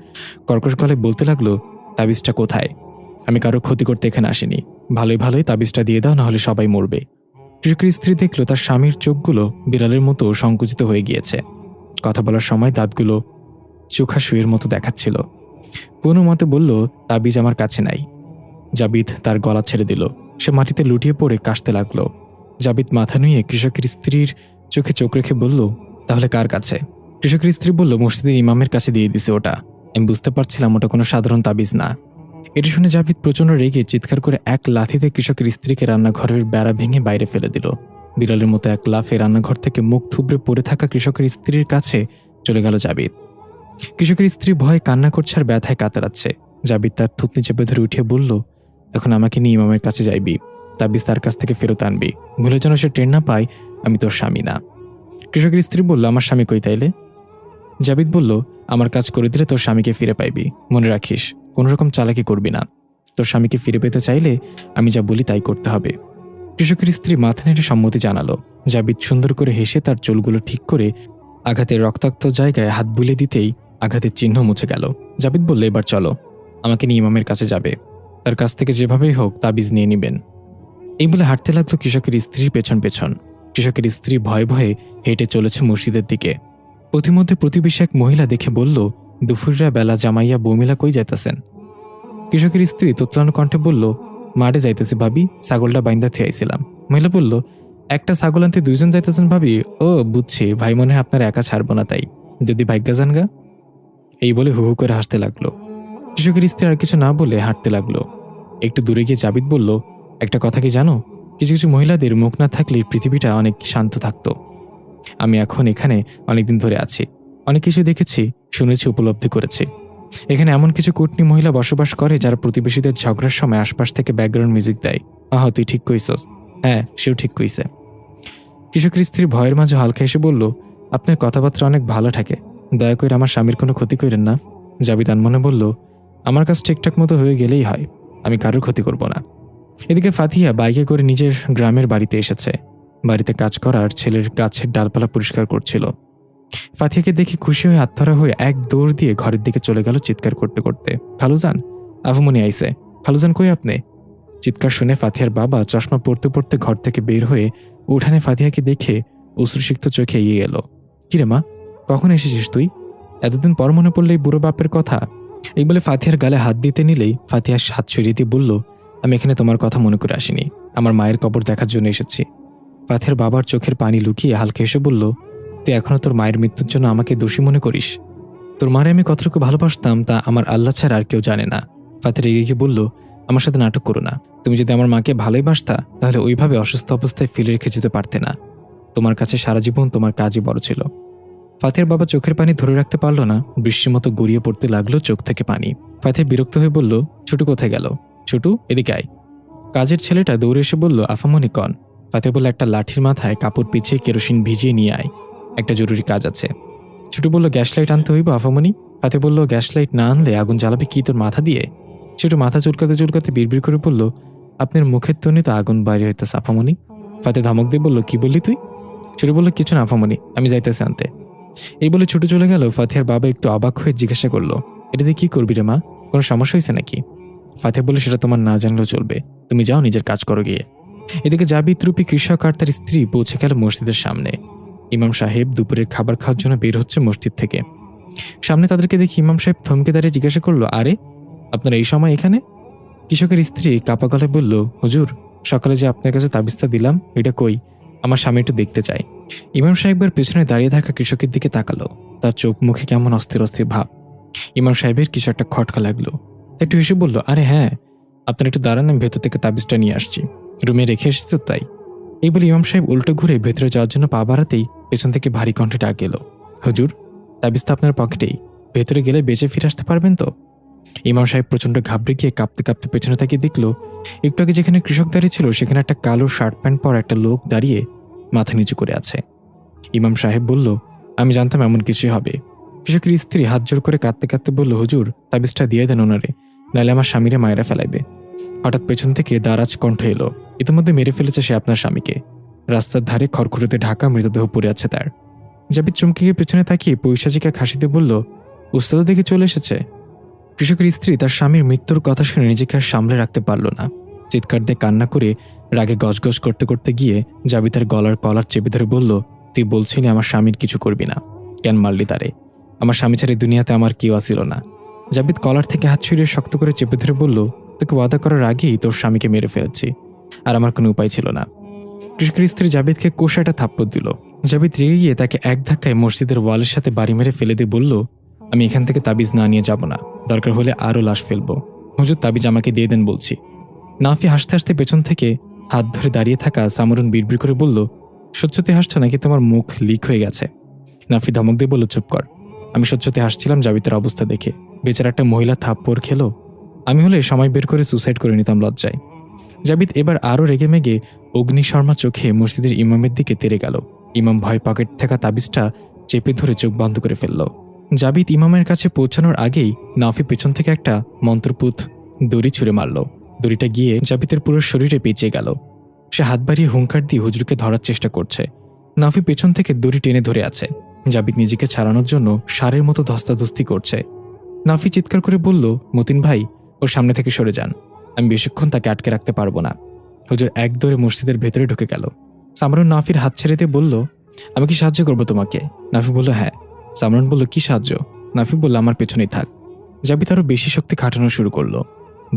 কর্কশ গলায় বলতে লাগলো, তাবিজটা কোথায়? আমি কারো ক্ষতি করতে এখানে আসিনি, ভালোই ভালোই তাবিজটা দিয়ে দাও, নাহলে সবাই মরবে। কৃষকের স্ত্রী দেখল তার স্বামীর চোখগুলো বিড়ালের মতো সংকুচিত হয়ে গিয়েছে। কথা বলার সময় দাঁতগুলো চোখা শুয়ের মতো দেখাচ্ছিল। কোনো মতে বলল, তাবিজ আমার কাছে নাই। জাবিদ তার গলা ছেড়ে দিল। সে মাটিতে লুটিয়ে পড়ে কাশতে লাগলো। জাবিদ মাথা নুয়ে কৃষকের স্ত্রীর চোখে চোখ রেখে বলল, তাহলে কার কাছে? কৃষকের স্ত্রী বলল, মসজিদের ইমামের কাছে দিয়ে দিছে ওটা। আমি বুঝতে পারছিলাম ওটা কোনো সাধারণ তাবিজ না। এটি শুনে জাবিদ প্রচণ্ড রেগে চিৎকার করে এক লাথিতে কৃষকের স্ত্রীকে রান্নাঘরের বেড়া ভেঙে বাইরে ফেলে দিল। বিড়ালের মতো এক লাফে রান্নাঘর থেকে মুখ থুবড়ে পড়ে থাকা কৃষকের স্ত্রীর কাছে চলে গেল জাবিদ। কৃষকের স্ত্রী ভয়ে কান্না করছে আর ব্যথায় কাতরাচ্ছে। জাবিদ তার থুতনি চেপে ধরে উঠিয়ে বলল, এখন আমাকে নিয়ে ইমামের কাছে যাইবি, তাবিজ তার কাছ থেকে ফেরত আনবি, ভুলে যেন সে টের না পায় আমি তোর স্বামী না। কৃষকের স্ত্রী বলল, আমার স্বামী কই তাইলে? জাবিদ বলল, আমার কাজ করে দিলে তোর স্বামীকে ফিরে পাইবি, মনে রাখিস কোনো রকম চালাকি করবি না। তোর স্বামীকে ফিরে পেতে চাইলে আমি যা বলি তাই করতে হবে। কৃষকের স্ত্রী মাথা নেড়ে সম্মতি জানালো। জাবিদ সুন্দর করে হেসে তার চুলগুলো ঠিক করে আঘাতের রক্তাক্ত জায়গায় হাত বুলে দিতেই আঘাতের চিহ্ন মুছে গেল। জাবিদ বলল, এবার চলো, আমাকে নিয়ে ইমামের কাছে যাবে, তার কাছ থেকে যেভাবেই হোক তাবিজ নিয়ে নিবেন। এই বলে হাঁটতে লাগলো কৃষকের স্ত্রীর পেছন পেছন। কৃষকের স্ত্রী ভয়ে ভয়ে হেঁটে চলেছে মসজিদের দিকে। পথিমধ্যে প্রতিবেশী এক মহিলা দেখে বলল, দুপুররা বেলা জামাইয়া বৌমিলা কই যাইতেছেন? কৃষকের স্ত্রী তোতলানো কণ্ঠে বলল, মাঠে যাইতেছি ভাবি, ছাগলটা বাইন্দা থিয়াইছিলাম। মহিলা বলল, একটা ছাগল আনতে দুইজন যাইতেছেন ভাবি? ও বুঝছি, ভাই মনে হয় আপনার একা ছাড়বো না, তাই যদি ভাগ্যা যান গা। এই বলে হু হু করে হাসতে লাগলো। কৃষকের স্ত্রী আর কিছু না বলে হাঁটতে লাগলো। একটু দূরে গিয়ে জাবিদ বলল, একটা কথা কি জানো, কিছু কিছু মহিলাদের মুখ না থাকলে পৃথিবীটা অনেক শান্ত থাকতো। আমি এখন এখানে অনেকদিন ধরে আছি, অনেক কিছু দেখেছি, শুনেছি, উপলব্ধি করেছি। এখানে এমন কিছু কুটনি মহিলা বসবাস করে যারা প্রতিবেশীদের ঝগড়ার সময় আশপাশ থেকে ব্যাকগ্রাউন্ড মিউজিক দেয়। আহা, তুই ঠিক কইছস। হ্যাঁ, সেও ঠিক কইছে। কৃষকের স্ত্রী ভয়ের মাঝে হালকা এসে বলল, আপনার কথাবার্তা অনেক ভালো থাকে, দয়া করে আমার স্বামীর কোনো ক্ষতি করেন না। জাবিদ আনমনে বলল, আমার কাজ ঠিকঠাক মতো হয়ে গেলেই হয়, আমি কারোর ক্ষতি করব না। এদিকে ফাতিহা বাইকে করে নিজের গ্রামের বাড়িতে এসেছে। বাড়িতে কাজ করার ছেলের গাছের ডালপালা পরিষ্কার করছিল। ফাতিহাকে দেখে খুশি হয়ে আত্মহারা হয়ে এক দৌড় দিয়ে ঘরের দিকে চলে গেল চিৎকার করতে করতে, খালুজান, আফুমনি আইছে, খালুজান কই আপনি? চিৎকার শুনে ফাতিহার বাবা চশমা পড়তে পড়তে ঘর থেকে বের হয়ে উঠানে ফাতিহাকে দেখে অশ্রুসিক্ত চোখে এগিয়ে এলো। কিরে মা, কখন এসেছিস তুই? এতদিন পর মনে পড়লে এই বুড়ো বাপের কথা। এই বলে ফাতিহার গালে হাত দিতে নিলেই ফাতিহা হাত সরিয়ে দিয়ে বলল, আমি এখানে তোমার কথা মনে করে আসিনি, আমার মায়ের কবর দেখার জন্য এসেছি। ফাতিহার বাবার চোখের পানি লুকিয়ে হালকা এসে বলল, তুই এখনো তোর মায়ের মৃত্যুর জন্য আমাকে দোষী মনে করিস? তোর মারে আমি কতটুকু ভালোবাসতাম তা আমার আল্লাহ ছাড়া আর কেউ জানে না। ফাতিহা রেগে গিয়ে বলল, আমার সাথে নাটক করো না। তুমি যদি আমার মাকে ভালোই বাসতা তাহলে ওইভাবে অসুস্থ অবস্থায় ফেলে রেখে যেতে পারতে না। তোমার কাছে সারা জীবন তোমার কাজই বড় ছিল। ফাতিহার বাবা চোখের পানি ধরে রাখতে পারল না, বৃষ্টির মতো গড়িয়ে পড়তে লাগলো চোখ থেকে পানি। ফাতিহা বিরক্ত হয়ে বলল, ছোটু কোথায় গেল? ছোটু, এদিকে আয়। কাজের ছেলেটা দৌড়ে এসে বলল, আফামনি কন? ফাতিহা বলল, একটা লাঠির মাথায় কাপড় পিছিয়ে কেরোসিন ভিজিয়ে নিয়ে আয়, একটা জরুরি কাজ আছে। ছোটু বলল, গ্যাস লাইট আনতে হইব আফামনি? ফাতিহা বলল, গ্যাস লাইট না আনলে আগুন জ্বালাবে কি তোর মাথা দিয়ে? ছোটু মাথা চুলকাতে চুলকাতে বিড়বিড় করে বলল, আপনার মুখের তনি তো আগুন বাইরে হইতেছে আফামনি। ফাতিহা ধমক দিয়ে বলল, কি বললি তুই? ছোটু বলল, কিছু না আফামনি, আমি যাইতেছি আনতে। এই বলে ছুটে চলে গেল। ফাতিহার বাবা একটু অবাক হয়ে জিজ্ঞাসা করলো, এটা দিয়ে কি করবি রে মা? কোনো সমস্যা হয়েছে নাকি? ফাতিহা বলল, সেটা তোমার না জানলেও চলবে, তুমি যাও নিজের কাজ করো গিয়ে। এদিকে জাবিদ রূপী কৃষক আর তার স্ত্রী পৌঁছে গেল মসজিদের সামনে। ইমাম সাহেব দুপুরের খাবার খাওয়ার জন্য বের হচ্ছে মসজিদ থেকে। সামনে তাদেরকে দেখে ইমাম সাহেব থমকে দাঁড়িয়ে জিজ্ঞাসা করলো, আরে আপনারা এই সময় এখানে? কৃষকের স্ত্রী কাপা গলায় বলল, হুজুর, সকালে যে আপনার কাছে তাবিজটা দিলাম, এটা কই? আমার স্বামী একটু দেখতে চাই। ইমাম সাহেবের পেছনে দাঁড়িয়ে থাকা কৃষকের দিকে তাকালো। তার চোখ মুখে কেমন অস্থির অস্থির ভাব। ইমাম সাহেবের কিছু একটা খটকা লাগলো। একটু হেসে বলল, আরে হ্যাঁ, আপনারা একটু দাঁড়ান, আমি ভেতর থেকে তাবিজটা নিয়ে আসছি, রুমে রেখে এসেছি তো তাই। এই বলে ইমাম সাহেব উল্টো ঘুরে ভেতরে যাওয়ার জন্য পা বাড়াতেই পেছন থেকে ভারী কণ্ঠে ডাক এলো, হুজুর, তাবিজটা আপনার পকেটেই, ভেতরে গেলে বেঁচে ফিরে আসতে পারবেন তো? ইমাম সাহেব প্রচণ্ড ঘাবড়ে গিয়ে কাঁপতে কাঁপতে পেছনে তাকিয়ে দেখলো, একটু আগে যেখানে কৃষক দাঁড়িয়ে ছিল সেখানে একটা কালো শার্ট প্যান্ট পরা একটা লোক দাঁড়িয়ে মাথা নিচু করে আছে। ইমাম সাহেব বলল, আমি জানতাম এমন কিছুই হবে। কৃষকের স্ত্রী হাত জোর করে কাঁদতে কাঁদতে বলল, হুজুর, তাবিজটা দিয়ে দেন ওনারে, নাহলে আমার স্বামীরে মায়েরা ফেলাইবে। হঠাৎ পেছন থেকে দারাজ কণ্ঠ এলো, ইতিমধ্যে মেরে ফেলেছে সে আপনার স্বামীকে। রাস্তার ধারে খড়খড়িতে ঢাকা মৃতদেহ পড়ে আছে তার। জাবিদ চমকে গিয়ে পেছনে তাকিয়ে পৈশাচিকা খাসিতে বলল, উস্তাদ দেখে চলে এসেছে। কৃষকের স্ত্রী তার স্বামীর মৃত্যুর কথা শুনে নিজেকে আর সামলে রাখতে পারল না। চিৎকার দিয়ে কান্না করে রাগে গজগজ করতে করতে গিয়ে জাবিদ তার গলার কলার চেপে ধরে বলল, তুই বলছিলি আমার স্বামীর কিছু করবি না, কেন মারলি তারে? আমার স্বামী ছাড়া দুনিয়াতে আমার কেউ আসিল না। জাবিদ কলার থেকে হাত ছুঁড়ে শক্ত করে চেপে ধরে বলল, তোকে ওয়াদা করার আগেই তোর স্বামীকে মেরে ফেলেছি, আর আমার কোনো উপায় ছিল না। কৃষকের স্ত্রী জাবিদকে কষা একটা থাপ্পড় দিল। জাবিদ রেগে গিয়ে তাকে এক ধাক্কায় মসজিদের ওয়ালের সাথে বাড়ি মেরে ফেলে দিয়ে বলল, আমি এখান থেকে তাবিজ না নিয়ে যাব না, দরকার হলে আরও লাশ ফেলবো। হুজুর, তাবিজ আমাকে দিয়ে দেন বলছি। নাফি হাসতে হাসতে পেছন থেকে হাত ধরে দাঁড়িয়ে থাকা সামরুন বিড়বিড় করে বলল, সত্যতে হাসছো নাকি তোমার মুখ লিক হয়ে গেছে? নাফি ধমক দিয়ে বলল, চুপ কর, আমি সত্যতে হাসছিলাম জাবিদের অবস্থা দেখে। বেচারা একটা মহিলা থাপ্পড় খেলো, আমি হলে সময় বের করে সুসাইড করে নিতাম লজ্জায়। জাবিদ এবার আরও রেগে মেগে অগ্নিশর্মা চোখে মসজিদের ইমামের দিকে তেড়ে গেল। ইমাম ভয় পকেট থাকা তাবিজটা চেপে ধরে চোখ বন্ধ করে ফেলল। জাবিদ ইমামের কাছে পৌঁছানোর আগেই নাফি পেছন থেকে একটা মন্ত্রপুত দড়ি ছুঁড়ে মারল। দড়িটা গিয়ে জাবিদের পুরো শরীরে পেঁচিয়ে গেল। সে হাত বাড়িয়ে হুঙ্কার দিয়ে হুজুরকে ধরার চেষ্টা করছে। নাফি পেছন থেকে দড়ি টেনে ধরে আছে। জাবিদ নিজেকে ছাড়ানোর জন্য ষাঁড়ের মতো ধস্তাধস্তি করছে। নাফি চিৎকার করে বলল, মতিন ভাই, ওর সামনে থেকে সরে যান, আমি বেশিক্ষণ তাকে আটকে রাখতে পারবো না। হুজুর এক দৌড়ে মসজিদের ভেতরে ঢুকে গেল। সামরুন নাফির হাত ছেড়ে দিয়ে বলল, আমি কি সাহায্য করবো তোমাকে? নাফি বলল, হ্যাঁ। সামরুন বলল, কি সাহায্য? নাফি বলল, আমার পেছনেই থাক। জাবিদ আরও বেশি শক্তি খাটানো শুরু করলো।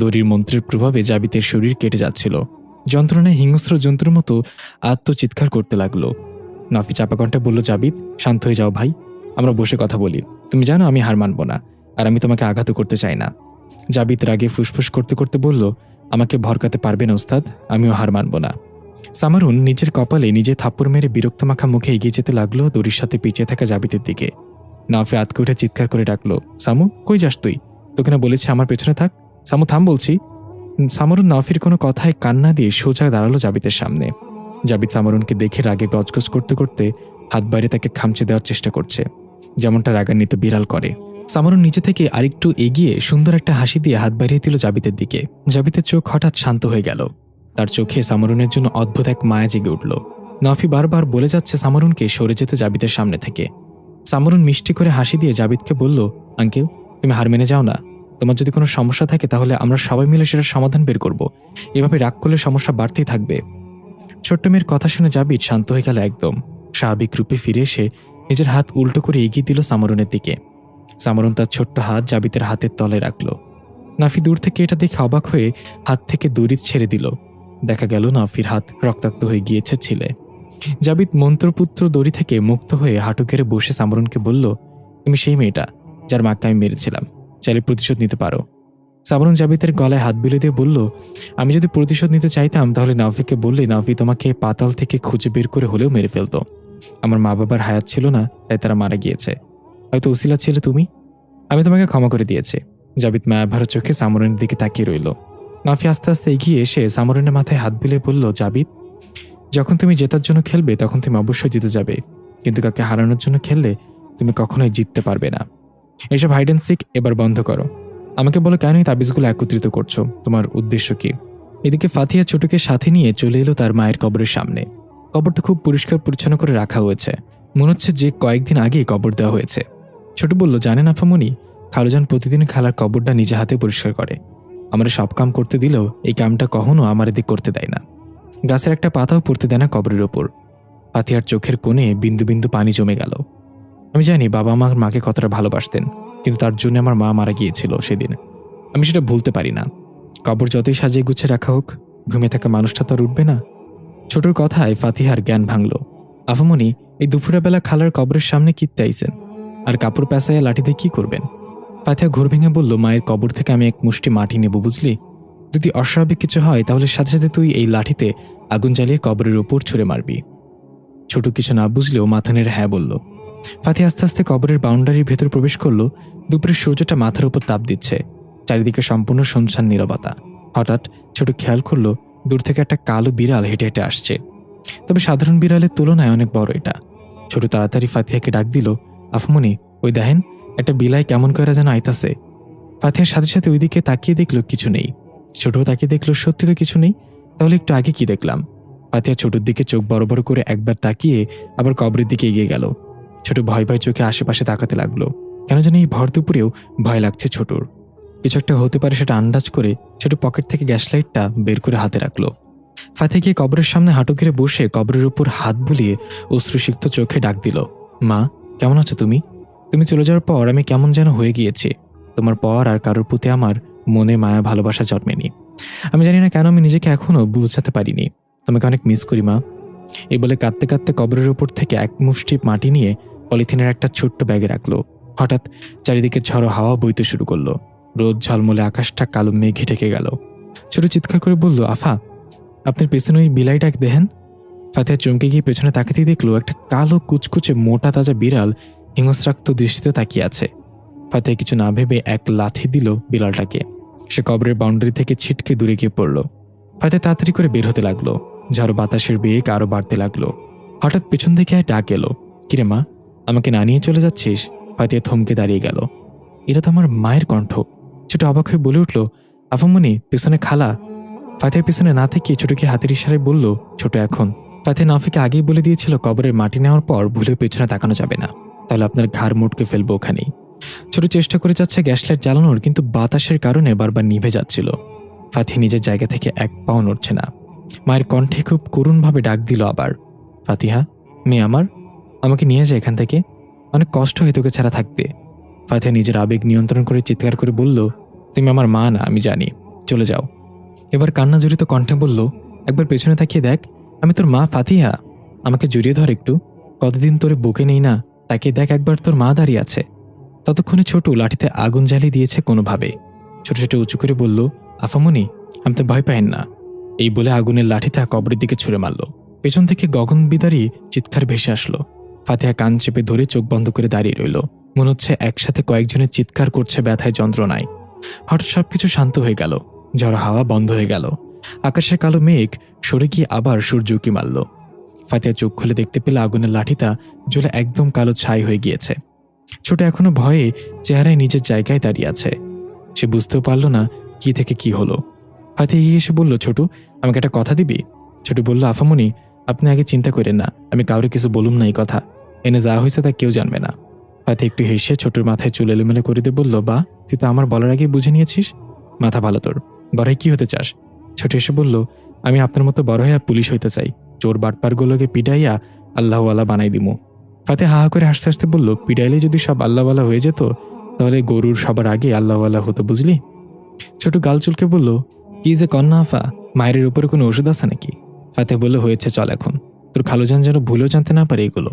দড়ির মন্ত্রের প্রভাবে জাবিদের শরীর কেটে যাচ্ছিল। যন্ত্রণায় হিংস্র জন্তুর মতো আত্মচিৎকার করতে লাগলো। নাফি চাপা কণ্ঠে বলল, জাবিদ, শান্ত হয়ে যাও ভাই, আমরা বসে কথা বলি। তুমি জানো আমি হার মানব না, আর আমি তোমাকে আঘাত করতে চাই না। জাবিদ রাগে ফুসফুস করতে করতে বলল, আমাকে ভরকাতে পারবে না ওস্তাদ, আমিও হার মানব না। সামারুন নিজের কপালে নিজে থাপ্পড় মেরে বিরক্ত মাখা মুখে এগিয়ে যেতে লাগলো দড়ির সাথে পিছিয়ে থাকা জাবিদের দিকে। নাফি আতকে উঠে চিৎকার করে ডাকলো, সামু, কই যাস তুই? তোকে না বলেছি আমার পেছনে থাক। সামু, থাম বলছি। সামারুন নাফির কোনো কথায় কান্না দিয়ে সোজা দাঁড়ালো জাবিদের সামনে। জাবিদ সামারুনকে দেখে রাগে গজগজ করতে করতে হাত বাইরে তাকে খামচে দেওয়ার চেষ্টা করছে, যেমনটা রাগান্বিত বিড়াল করে। সামারুন নিচে থেকে আরেকটু এগিয়ে সুন্দর একটা হাসি দিয়ে হাত বাড়িয়ে দিল জাবিদের দিকে। জাবিদের চোখ হঠাৎ শান্ত হয়ে গেল। তার চোখে সামারুনের জন্য অদ্ভুত এক মায়া জেগে উঠল। নাফি বারবার বলে যাচ্ছে সামারুনকে সরে যেতে জাবিদের সামনে থেকে। সামারুন মিষ্টি করে হাসি দিয়ে জাবিদকে বলল, আঙ্কেল, তুমি হার মেনে যাও না। তোমার যদি কোনো সমস্যা থাকে তাহলে আমরা সবাই মিলে সেটার সমাধান বের করব। এভাবে রাগ করলে সমস্যা বাড়তেই থাকবে। ছোট্ট মেয়ের কথা শুনে জাবিদ শান্ত হয়ে গেল একদম। স্বাভাবিক রূপে ফিরে এসে নিজের হাত উল্টো করে এগিয়ে দিল সামারুনের দিকে। সামারুন তার ছোট্ট হাত জাবিদের হাতের তলে রাখল। নাফি দূর থেকে এটা দেখে অবাক হয়ে হাত থেকে দড়ি ছেড়ে দিল। দেখা গেল নাফির হাত রক্তাক্ত হয়ে গিয়েছে ছিলে। জাবিদ মন্ত্রপুত্র দড়ি থেকে মুক্ত হয়ে হাঁটু ঘেরে বসে সামারুনকে বলল, তুমি সেই মেয়েটা যার মাকে আমি মেরেছিলাম, চাইলে প্রতিশোধ নিতে পারো। সামারুন জাবিদের গলায় হাত বিলে দিয়ে বলল, আমি যদি প্রতিশোধ নিতে চাইতাম তাহলে নাফিকে বললে নাফি তোমাকে পাতাল থেকে খুঁজে বের করে হলেও মেরে ফেলতো। আমার মা বাবার হায়াত ছিল না, তাই তারা মারা গিয়েছে। হয়তো উসিলা ছিলে তুমি, আমি তোমাকে ক্ষমা করে দিয়েছি। জাবিদ মায়াভরা চোখে সামরনের দিকে তাকিয়ে রইল। নাফি আস্তে আস্তে এগিয়ে এসে সামরনের মাথায় হাত বুলে বলল, জাবিদ, যখন তুমি জেতার জন্য খেলবে তখন তুমি অবশ্যই জিতে যাবে, কিন্তু কাউকে হারানোর জন্য খেললে তুমি কখনোই জিততে পারবে না। এসব হাইড অ্যান্ড সিক এবার বন্ধ করো। আমাকে বলো, কেন এই তাবিজগুলো একত্রিত করছো? তোমার উদ্দেশ্য কি? এদিকে ফাতিহা ছোটকে সাথে নিয়ে চলে এলো তার মায়ের কবরের সামনে। কবরটা খুব পরিষ্কার পরিচ্ছন্ন করে রাখা হয়েছে, মনে হচ্ছে যে কয়েকদিন আগেই কবর দেওয়া হয়েছে। ছোট বলল, জানেন আফামনি, খালুজান প্রতিদিন খালার কবরটা নিজে হাতে পরিষ্কার করে। আমার সব কাম করতে দিলেও এই কামটা কখনো আমার এদিক করতে দেয় না। গাছের একটা পাতাও পড়তে দেয় না কবরের ওপর। ফাতিহার চোখের কোণে বিন্দু বিন্দু পানি জমে গেল। আমি জানি বাবা আমার মাকে কতটা ভালোবাসতেন, কিন্তু তার জন্য আমার মা মারা গিয়েছিল সেদিন। আমি সেটা ভুলতে পারি না। কবর যতই সাজিয়ে গুছিয়ে রাখা হোক, ঘুমিয়ে থাকা মানুষটা তো আর উঠবে না। ছোটর কথায় ফাতিহার জ্ঞান ভাঙল। আফামনি, এই দুপুরের বেলা খালার কবরের সামনে কিনতে আইছেন, আর কাপড় পেঁচাইয়া লাঠি দিয়ে কি করবেন? ফাতিহা ঘুর ভেঙে বলল, মায়ের কবর থেকে আমি এক মুষ্টি মাটি নেব, বুঝলি? যদি অস্বাভাবিক কিছু হয় তাহলে সাথে সাথে তুই এই লাঠিতে আগুন জ্বালিয়ে কবরের উপর ছুঁড়ে মারবি। ছোট কিছু না বুঝলেও মাথা নেড়ে হ্যাঁ বলল। ফাতিহা আস্তে আস্তে কবরের বাউন্ডারির ভেতর প্রবেশ করলো। দুপুরের সূর্যটা মাথার উপর তাপ দিচ্ছে, চারিদিকে সম্পূর্ণ শুনশান নীরবতা। হঠাৎ ছোট খেয়াল করলো দূর থেকে একটা কালো বিড়াল হেঁটে হেঁটে আসছে, তবে সাধারণ বিড়ালের তুলনায় অনেক বড় এটা। ছোট তাড়াতাড়ি ফাতিহাকে ডাক দিল, আফমনি, ওই দেখেন একটা বিলাই কেমন করে যেন আইতাছে। ফাতিহার সাথে সাথে ওইদিকে তাকিয়ে দেখলো কিছু নেই। ছোট তাকিয়ে দেখলো সত্যি তো কিছু নেই। তাহলে একটু আগে কি দেখলাম? ফাতিহা ছোটর দিকে চোখ বড় বড় করে একবার তাকিয়ে আবার কবরের দিকে এগিয়ে গেল। ছোট ভয় ভয় চোখে আশেপাশে তাকাতে লাগলো। কেন জানি এই ভর দুপুরেও ভয় লাগছে ছোটর। কিছু একটা হতে পারে সেটা আন্দাজ করে ছোট পকেট থেকে গ্যাস লাইটটা বের করে হাতে রাখলো। ফাতিহা গিয়ে কবরের সামনে হাঁটু ঘিরে বসে কবরের উপর হাত বুলিয়ে অশ্রুসিক্ত চোখে ডাক দিল, মা, কেমন আছো তুমি? তুমি চলে যাওয়ার পর আমি কেমন যেন হয়ে গিয়েছি। তোমার পর আর কারোর প্রতি আমার মনে মায়া ভালোবাসা জন্মেনি। আমি জানি না কেন আমি নিজেকে এখনো বুঝাতে পারিনি। তোমাকে অনেক মিস করি মা। এই বলে কাঁদতে কাঁদতে কবরের উপর থেকে এক মুষ্টি মাটি নিয়ে পলিথিনের একটা ছোট্ট ব্যাগে রাখলো। হঠাৎ চারিদিকে ঝড়ো হাওয়া বইতে শুরু করলো। রোদ ঝলমলে আকাশটা কালো মেঘে ঢেকে গেল। ছোট চিৎকার করে বলল, আফা, আপনার পেছনে ওই বিলাইটা দেখেন। ফাতিহা চমকে গিয়ে পেছনে তাকাতেই দেখলো একটা কালো কুচকুচে মোটা তাজা বিড়াল হিংস্রাক্ত দৃষ্টিতে তাকিয়ে আছে। ফাতিহা কিছু না ভেবে এক লাথি দিল বিড়ালটাকে। সে কবরের বাউন্ডারি থেকে ছিটকে দূরে গিয়ে পড়ল। ফাতিহা তাড়াতাড়ি করে বের হতে লাগলো। ঝড় বাতাসের বেগ আরো বাড়তে লাগলো। হঠাৎ পেছন থেকে ডাক এলো, কিরে মা, আমাকে না নিয়ে চলে যাচ্ছিস? ফাতিহা থমকে দাঁড়িয়ে গেল। এটা তো আমার মায়ের কণ্ঠ। ছোট অবাক হয়ে বলে উঠল, আফামনি, পেছনে খালা। ফাতিহা পিছনে না থেকে ছোটকে হাতের ইশারায় বলল, ছোট এখন। ফাতিহা নাফিকে আগেই বলে দিয়েছিল কবরের মাটি নেওয়ার পর ভুলেও পেছনে তাকানো যাবে না, তাহলে আপনার ঘাড় মুটকে ফেলবো ওখানেই। ছোট চেষ্টা করে যাচ্ছে গ্যাস লাইট জ্বালানোর, কিন্তু বাতাসের কারণে বারবার নিভে যাচ্ছিল। ফাতিহা নিজের জায়গা থেকে এক পাও নড়ছে না। মায়ের কণ্ঠে খুব করুণভাবে ডাক দিল আবার, ফাতিহা, মেয়ে আমার, আমাকে নিয়ে যায় এখান থেকে। অনেক কষ্ট হয়ে তোকে ছাড়া থাকতে। ফাতিহা নিজের আবেগ নিয়ন্ত্রণ করে চিৎকার করে বলল, তুমি আমার মা না, আমি জানি, চলে যাও। এবার কান্না জড়িত কণ্ঠে বলল, একবার পেছনে তাকিয়ে দেখ, আমি তোর মা ফাতিহা। আমাকে জড়িয়ে ধর একটু। কতদিন তোরে বুকে নেই না, তাকিয়ে দেখ একবার, তোর মা দাঁড়িয়ে আছে। ততক্ষণে ছোট লাঠিতে আগুন জ্বালিয়ে দিয়েছে কোনোভাবে। ছোট ছোট উঁচু করে বলল, আফামনি, আমি তো ভয় পাইন না। এই বলে আগুনের লাঠিটা কবরের দিকে ছুঁড়ে মারল। পেছন থেকে গগন বিদারী চিৎকার ভেসে আসলো। ফাতিহা কান চেপে ধরে চোখ বন্ধ করে দাঁড়িয়ে রইল। মনে হচ্ছে একসাথে কয়েকজনের চিৎকার করছে ব্যথায় যন্ত্রণায়। হঠাৎ সবকিছু শান্ত হয়ে গেল। ঝড় হাওয়া বন্ধ হয়ে গেল। আকাশের কালো মেঘ সরে গিয়ে আবার সূর্য উঁকি মারল। ফাতিহা চোখ খুলে দেখতে পেলে আগুনের লাঠিটা জ্বলে একদম কালো ছাই হয়ে গিয়েছে। ছোট এখনো ভয়ে চেহারায় নিজের জায়গায় দাঁড়িয়ে আছে। সে বুঝতেও পারল না কি থেকে কি হলো। ফাতিহা এগিয়ে এসে বলল, ছোট, আমাকে একটা কথা দিবি? ছোট বলল, আফামনি, আপনি আগে চিন্তা করেন না, আমি কাউরে কিছু বলুম না, এই কথা এনে যা হয়েছে তা কেউ জানবে না। ফাতিহা একটু হেসে ছোটর মাথায় চুল এলোমেলো করে দিয়ে বলল, বা, তুই তো আমার বলার আগেই বুঝে নিয়েছিস। মাথা ভালো তোর। বড় হয়ে কি হতে চাস? ছোট এসে বলল, আমি আপনার মতো বড় হইয়া পুলিশ হইতে চাই, চোর বাটপারগুলোকে পিটাইয়া আল্লাহওয়ালা বানাই দিমু। ফাতিহা হা করে হাসতে হাসতে বলল, পিটাইলে যদি সব আল্লাহওয়ালা হয়ে যেত তাহলে গরুর সবার আগে আল্লাহওয়ালা হতো, বুঝলি? ছোট গাল চুলকে বলল, কি যে কন্যা আফা, মায়ের উপরে কোনো ওষুধ আছে নাকি? ফাতিহা বলল, হয়েছে, চল এখন। তোর খালুজান যেন ভুলেও জানতে না পারে এগুলো।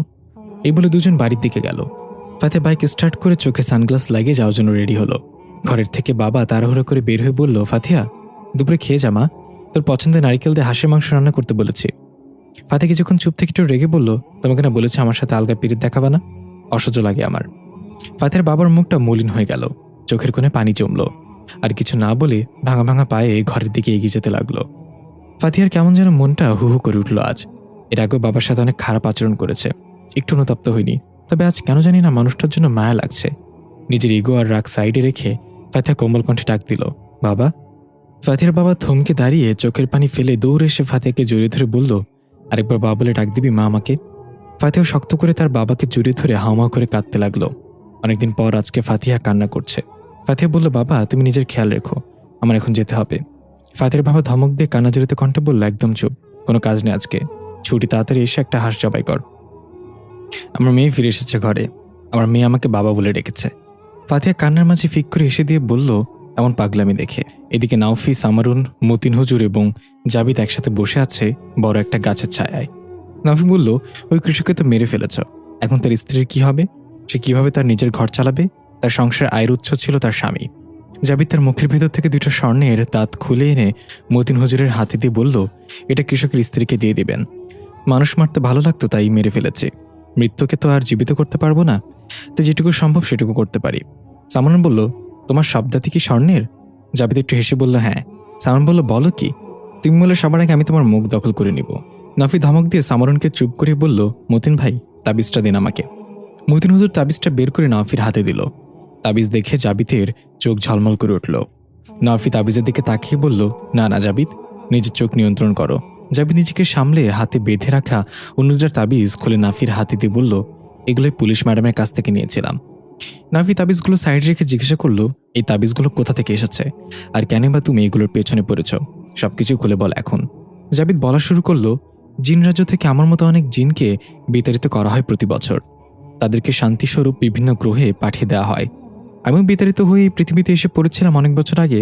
এই বলে দুজন বাড়ির দিকে গেল। ফাতিহা বাইক স্টার্ট করে চোখে সানগ্লাস লাগিয়ে যাওয়ার জন্য রেডি হলো। ঘরের থেকে বাবা তাড়াহুড়ো করে বের হয়ে বলল, ফাতিহা, দুপুরে খেয়ে যা মা, তোর পছন্দের নারিকেল দিয়ে হাঁসের মাংস রান্না করতে বলেছি। ফাতিহা কিছুক্ষণ চুপ থেকে একটু রেগে বলল, তোমাকে না বলেছে আমার সাথে আলগা পিরিত দেখাবা না? অসহ্য লাগে আমার। ফাতিহার বাবার মুখটা মলিন হয়ে গেল, চোখের কোণে পানি জমল। আর কিছু না বলে ভাঙা ভাঙা পায়ে ঘরের দিকে এগিয়ে যেতে লাগলো। ফাতিহার কেমন যেন মনটা হু হু করে উঠল আজ। এর আগেও বাবার সাথে অনেক খারাপ আচরণ করেছে, একটু অনুতপ্ত হয়নি। তবে আজ কেন জানি না মানুষটার জন্য মায়া লাগছে। নিজের ইগো আর রাগ সাইডে রেখে ফাতিহা কোমল কণ্ঠে ডাক দিল, বাবা। ফাতিহার বাবা থমকে দাঁড়িয়ে চোখের পানি ফেলে দৌড়ে এসে ফাতিহাকে জড়িয়ে ধরে বলল, আরেকবার বাবা বলে ডাক দিবি মা আমাকে? ফাতিহা শক্ত করে তার বাবাকে জড়িয়ে ধরে হাওমাও করে কাঁদতে লাগলো। অনেকদিন পর আজকে ফাতিহা কান্না করছে। ফাতিহা বলল, বাবা তুমি নিজের খেয়াল রেখো, আমার এখন যেতে হবে। ফাতিহার বাবা ধমক দিয়ে কান্না জড়িত কণ্ঠে বলল, একদম চুপ, কোনো কাজ নেই আজকে, ছুটি, তাড়াতাড়ি এসে একটা হাঁস জবাই কর। আমার মেয়ে ফিরে এসেছে ঘরে, আমার মেয়ে আমাকে বাবা বলে ডেকেছে। ফাতিহা কান্নার মাঝে ফিক করে হেসে দিয়ে বলল, এমন পাগলামি দেখে। এদিকে নাওফি, সামারুন, মতিন হুজুর এবং জাবিদ একসাথে বসে আছে বড় একটা গাছের ছায়ায়। নাওফি বলল, ওই কৃষককে তো মেরে ফেলেছ, এখন তার স্ত্রীর কি হবে? সে কিভাবে তার নিজের ঘর চালাবে? তার সংসারের আয়ের উৎস ছিল তার স্বামী। জাবিদ তার মুখের ভেতর থেকে 2টা স্বর্ণের দাঁত খুলে এনে মতিন হুজুরের হাতে দিয়ে বলল, এটা কৃষকের স্ত্রীকে দিয়ে দিবেন। মানুষ মারতে ভালো লাগতো তাই মেরে ফেলেছে, মৃত্যুকে তো আর জীবিত করতে পারবো না, তো যেটুকু সম্ভব সেটুকু করতে পারি। সামরুন বলল, তোমার সব দাঁতই কি স্বর্ণের? জাবিদ একটু হেসে বলল, হ্যাঁ। সামরুন বলল, বলো কি? তুমি বলে সবার আগে আমি তোমার মুখ দখল করে নিব। নাফি ধমক দিয়ে সামরুনকে চুপ করে বলল, মতিন ভাই, তাবিজটা দিন আমাকে। মতিন হুজুর তাবিজটা বের করে নাফির হাতে দিল। তাবিজ দেখে জাবিদের চোখ ঝলমল করে উঠল। নাফি তাবিজের দিকে তাকিয়ে বলল, না না জাবিদ, নিজের চোখ নিয়ন্ত্রণ করো। জাবিদ নিজেকে সামলে হাতে বেঁধে রাখা অন্যটার তাবিজ খুলে নাফির হাতে দিয়ে বলল, এগুলোই পুলিশ ম্যাডামের কাছ থেকে নিয়েছিলাম। নাফি তাবিজগুলো সাইড রেখে জিজ্ঞাসা করলো, এই তাবিজগুলো কোথা থেকে এসেছে, আর কেন বা তুমি এগুলোর পেছনে পড়েছ? সবকিছু খুলে বল এখন। জাবিদ বলা শুরু করলো, জিন রাজ্য থেকে আমার মতো অনেক জিনকে বিতাড়িত করা হয় প্রতি বছর। তাদেরকে শান্তিস্বরূপ বিভিন্ন গ্রহে পাঠিয়ে দেওয়া হয়। আমিও বিতাড়িত হয়ে পৃথিবীতে এসে পড়েছিলাম অনেক বছর আগে।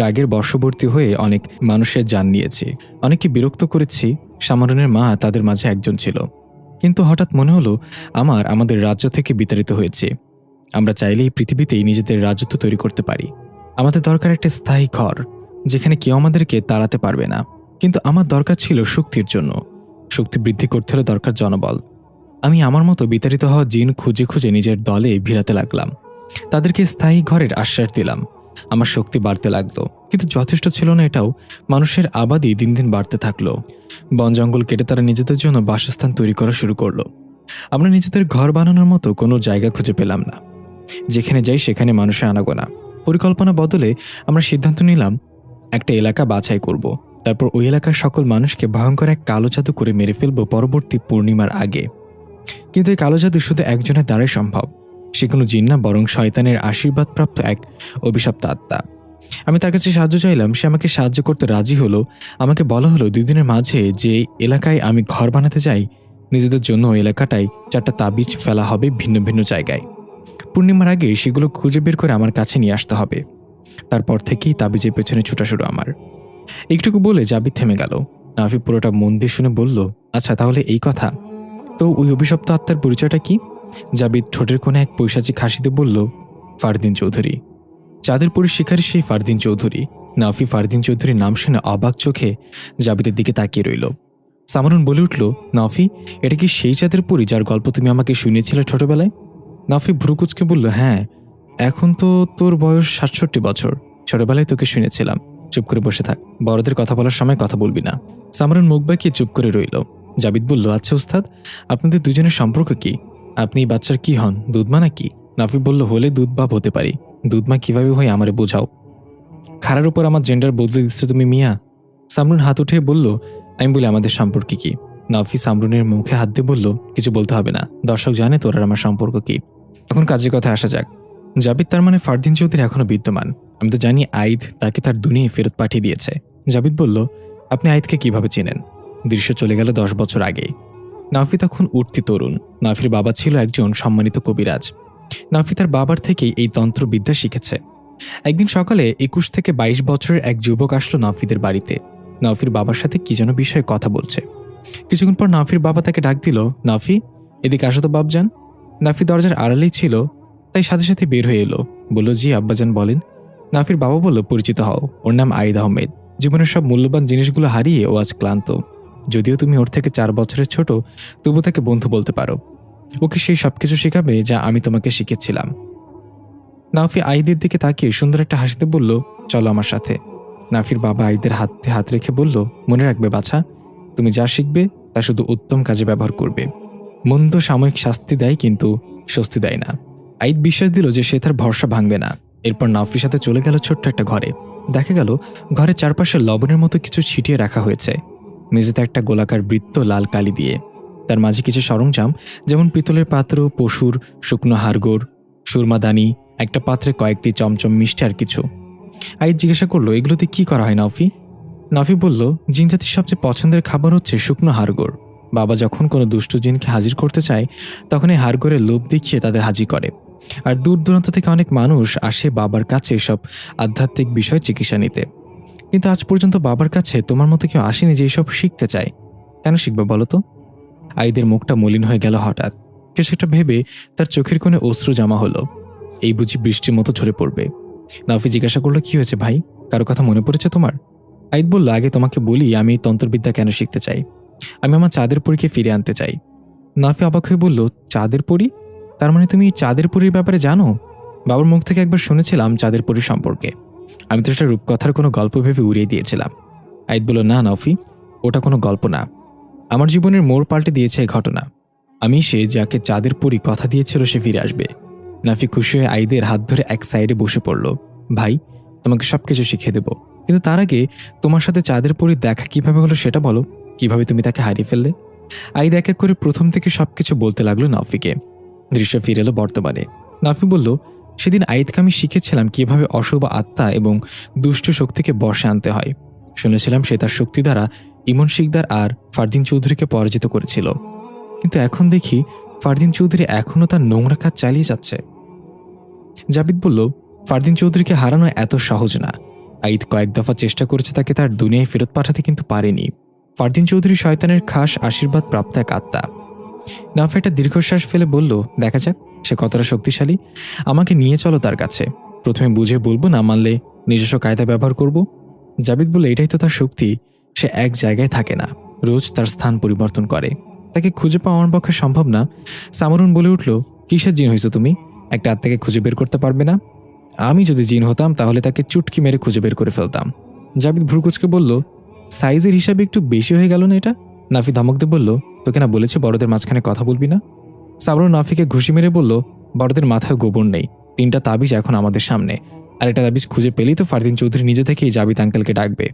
রাগের বর্ষবর্তী হয়ে অনেক মানুষের জান নিয়েছি, অনেককে বিরক্ত করেছি। সামারুনের মা তাদের মাঝে একজন ছিল। কিন্তু হঠাৎ মনে হলো আমাদের রাজ্য থেকে বিতাড়িত হয়েছে। আমরা চাইলেই পৃথিবীতেই নিজেদের রাজত্ব তৈরি করতে পারি। আমাদের দরকার একটা স্থায়ী ঘর, যেখানে কেউ আমাদেরকে তাড়াতে পারবে না। কিন্তু আমার দরকার ছিল শক্তির জন্য। শক্তি বৃদ্ধি করতে হলে দরকার জনবল। আমি আমার মতো বিতাড়িত হওয়া জিন খুঁজে খুঁজে নিজের দলে ভিড়াতে লাগলাম। তাদেরকে স্থায়ী ঘরের আশ্বাস দিলাম। আমার শক্তি বাড়তে লাগলো, কিন্তু যথেষ্ট ছিল না এটাও। মানুষের আবাদি দিন দিন বাড়তে থাকলো। বন জঙ্গল কেটে তারা নিজেদের জন্য বাসস্থান তৈরি করা শুরু করলো। আমরা নিজেদের ঘর বানানোর মতো কোনো জায়গা খুঁজে পেলাম না। যেখানে যাই সেখানে মানুষের আনাগোনা। পরিকল্পনা বদলে আমরা সিদ্ধান্ত নিলাম একটা এলাকা বাছাই করব। তারপর ওই এলাকার সকল মানুষকে ভয়ঙ্কর এক কালো জাদু করে মেরে ফেলব পরবর্তী পূর্ণিমার আগে। কিন্তু এই কালো জাদু শুধু একজনের দ্বারাই সম্ভব। সে কোনো জিন না, বরং শয়তানের আশীর্বাদপ্রাপ্ত এক অভিশপ্ত আত্মা। আমি তার কাছে সাহায্য চাইলাম, সে আমাকে সাহায্য করতে রাজি হলো। আমাকে বলা হলো 2 দিনের মাঝে যে এলাকায় আমি ঘর বানাতে চাই, নিজেদের জন্য ওই এলাকাটায় 4টা তাবিজ ফেলা হবে ভিন্ন ভিন্ন জায়গায়। পূর্ণিমার আগে সেগুলো খুঁজে বের করে আমার কাছে নিয়ে আসতে হবে। তারপর থেকেই তাবিজের পেছনে ছুটা শুরু আমার। একটুকু বলে জাবিদ থেমে গেল। নাফি পুরোটা মন দিয়ে শুনে বলল, আচ্ছা তাহলে এই কথা, তো ওই অভিশপ্ত আত্মার পরিচয়টা কি? জাবিদ ঠোঁটের কোণে এক পৈশাচিক হাসিতে বলল, ফারদিন চৌধুরী। চাঁদের পরি শিকারী সেই ফারদিন চৌধুরী। নাফি ফারদিন চৌধুরীর নাম শুনে অবাক চোখে জাবিদের দিকে তাকিয়ে রইল। সামারুন বলে উঠল, নাফি, এটা কি সেই চাঁদের পরি যার গল্প তুমি আমাকে শুনিয়েছিলে ছোটবেলায়? নাফি ভ্রুকুচকে বলল, হ্যাঁ, এখন তো তোর বয়স 67 বছর। ছোটবেলায় তোকে শুনেছিলাম। চুপ করে বসে থাক, বড়দের কথা বলার সময় কথা বলবি না। সামারুন মুখ বাঁকিয়ে চুপ করে রইল। জাবিদ বলল, আচ্ছা উস্তাদ, আপনাদের দুজনের সম্পর্ক কি? আপনি এই বাচ্চার কি হন, দুধমা নাকি? নাফি বলল, হলে দুধ বাপ হতে পারি, দুধমা কিভাবে হয় আমারে বোঝাও। খাড়ার উপর আমার জেন্ডার বদলে দিচ্ছ তুমি মিয়া। সামরুন হাত উঠে বলল, আমি বলি আমাদের সম্পর্ক কি? নাফি সামরুনের মুখে হাত দিয়ে বলল, কিছু বলতে হবে না, দর্শক জানে তোর আর আমার সম্পর্ক কি। এখন কাজের কথা আসা যাক। জাবিদ তার মানে ফারদিন চৌধুরী এখনো বিদ্যমান। আমি তো জানি আইদ তাকে তার দুনিয়ায় ফেরত পাঠিয়ে দিয়েছে। জাবিদ বলল, আপনি আইদকে কিভাবে চেনেন? দৃশ্য চলে গেল 10 বছর আগে। নাফি তখন উঠতি তরুণ। নাফির বাবা ছিল একজন সম্মানিত কবিরাজ। নাফি তার বাবার থেকেই এই তন্ত্রবিদ্যা শিখেছে। একদিন সকালে 21 থেকে 22 বছরের এক যুবক আসলো নাফিদের বাড়িতে। নাফির বাবার সাথে কি যেন বিষয়ে কথা বলছে। কিছুক্ষণ পর নাফির বাবা তাকে ডাক দিল, নাফি, এদিকে আসো তো বাপজান। নাফি দরজার আড়ালেই ছিল, তাই সাথে সাথে বের হয়ে এলো। বলল, জি আব্বাজান বলেন। নাফির বাবা বলল, পরিচিত হও, ওর নাম আইদ আহমেদ। জীবনের সব মূল্যবান জিনিসগুলো হারিয়ে ও আজ ক্লান্ত। যদিও তুমি ওর থেকে 4 বছরের ছোট, তবু তাকে বন্ধু বলতে পারো। ওকে সেই সবকিছু শেখাবে যা আমি তোমাকে শিখেছিলাম। নাফি আইদের দিকে তাকিয়ে সুন্দর একটা হাসিতে বলল, চলো আমার সাথে। নাফির বাবা আইদের হাতে হাত রেখে বলল, মনে রাখবে বাছা, তুমি যা শিখবে তা শুধু উত্তম কাজে ব্যবহার করবে। মন্দ সাময়িক শাস্তি দেয়, কিন্তু স্বস্তি দেয় না। আইদ বিশ্বাস দিল যে সে তার ভরসা ভাঙবে না। এরপর নাফির সাথে চলে গেল ছোট্ট একটা ঘরে। দেখা গেল ঘরের চারপাশে লবণের মতো কিছু ছিটিয়ে রাখা হয়েছে। মেঝেতে একটা গোলাকার বৃত্ত লাল কালি দিয়ে, তার মাঝে কিছু সরঞ্জাম, যেমন পিতলের পাত্র, পশুর শুকনো হাড়গোড়, সুরমাদানি, একটা পাত্রে কয়েকটি চমচম মিষ্টি আর কিছু। আইদ জিজ্ঞাসা করলো, এগুলোতে কি করা হয় নাফি? নাফি বলল, জিনজাতির সবচেয়ে পছন্দের খাবার হচ্ছে শুকনো হাড়গোড়। বাবা যখন কোনো দুষ্ট জিনকে হাজির করতে চায় তখন এই হাড়গোড়ের লোভ দেখিয়ে তাদের হাজির করে। আর দূর দূরান্ত থেকে অনেক মানুষ আসে বাবার কাছে এসব আধ্যাত্মিক বিষয় চিকিৎসা নিতে। কিন্তু আজ পর্যন্ত বাবার কাছে তোমার মতো কেউ আসেনি যে এইসব শিখতে চায়। কেন শিখবে বলো তো? আইদের মুখটা মলিন হয়ে গেল হঠাৎ। সেটা ভেবে তার চোখের কোণে অশ্রু জমা হলো। এই বুঝি বৃষ্টির মতো ঝরে পড়বে। নাফি জিজ্ঞাসা করলো, কি হয়েছে ভাই? কারো কথা মনে পড়েছে তোমার? আইদ বলল, আগে তোমাকে বলি আমি এই তন্ত্রবিদ্যা কেন শিখতে চাই। আমি আমার চাঁদের পরীকে ফিরে আনতে চাই। নাফি অবাক হয়ে বলল, চাঁদের পরী? তার মানে তুমি চাঁদের পরীর ব্যাপারে জানো? বাবার মুখ থেকে একবার শুনেছিলাম চাঁদের পরী সম্পর্কে। আমি তো সেটা রূপকথার কোনো গল্প ভেবে উড়িয়ে দিয়েছিলাম। আইদ বলল, না নাফি, ওটা কোনো গল্প না। আমার জীবনের মোড় পাল্টে দিয়েছে এই ঘটনা। আমি সে যাকে চাঁদের পরী কথা দিয়েছিল সে ফিরে আসবে। নাফি খুশি হয়ে আইদের হাত ধরে এক সাইডে বসে পড়ল। ভাই, তোমাকে সবকিছু শিখিয়ে দেব, কিন্তু তার আগে তোমার সাথে চাঁদের পরীর দেখা কিভাবে হলো সেটা বলো। কিভাবে তুমি তাকে হারিয়ে ফেললে? আইদ এক এক করে প্রথম থেকে সবকিছু বলতে লাগলো নাফিকে। দৃশ্য ফিরে এলো বর্তমানে। নাফি বলল, সেদিন আইদকে আমি শিখেছিলাম কিভাবে অশুভ আত্মা এবং দুষ্ট শক্তিকে বশে আনতে হয়। শুনেছিলাম সে তার শক্তি দ্বারা ইমন শিকদার আর ফারদিন চৌধুরীকে পরাজিত করেছিল। কিন্তু এখন দেখি ফারদিন চৌধুরী এখনও তার নোংরা কাজ চালিয়ে যাচ্ছে। জাবিদ বলল, ফারদিন চৌধুরীকে হারানো এত সহজ না। আইদ কয়েক দফা চেষ্টা করেছে তাকে তার দুনিয়ায় ফেরত পাঠাতে, কিন্তু পারেনি। ফারদিন চৌধুরী শয়তানের খাস আশীর্বাদ প্রাপ্ত এক আত্মা। নাফি একটা দীর্ঘশ্বাস ফেলে বলল, দেখা যাক সে কতটা শক্তিশালী। আমাকে নিয়ে চলো তার কাছে। প্রথমে বুঝে বলবো, না মানলে নিজস্ব কায়দা ব্যবহার করব। জাবিদ বলল, এটাই তো তার শক্তি। সে এক জায়গায় থাকে না, রোজ তার স্থান পরিবর্তন করে। তাকে খুঁজে পাওয়া আমার পক্ষে সম্ভব না। সামরুন বলে উঠল, কিসের জিন হয়েছো তুমি? একটা আত্মাকে খুঁজে বের করতে পারবে না? আমি যদি জিন হতাম তাহলে তাকে চুটকি মেরে খুঁজে বের করে ফেলতাম। জাবিদ ভ্রুকুচকে বলল, সাইজের হিসাবে একটু বেশি হয়ে গেল না এটা? নাফি ধমক দিয়ে বলল, তোকে না বলেছে বড়দের মাঝখানে কথা বলবি না? সামরুন নাফিকে ঘুষি মেরে বলল, বড়দের মাথায় গোবর নেই। 3টা তাবিজ এখন আমাদের সামনে, আর একটা তাবিজ খুঁজে পেলেই তো ফারদিন চৌধুরী নিজে থেকেই জাবিদ আঙ্কেলকে ডাকবে।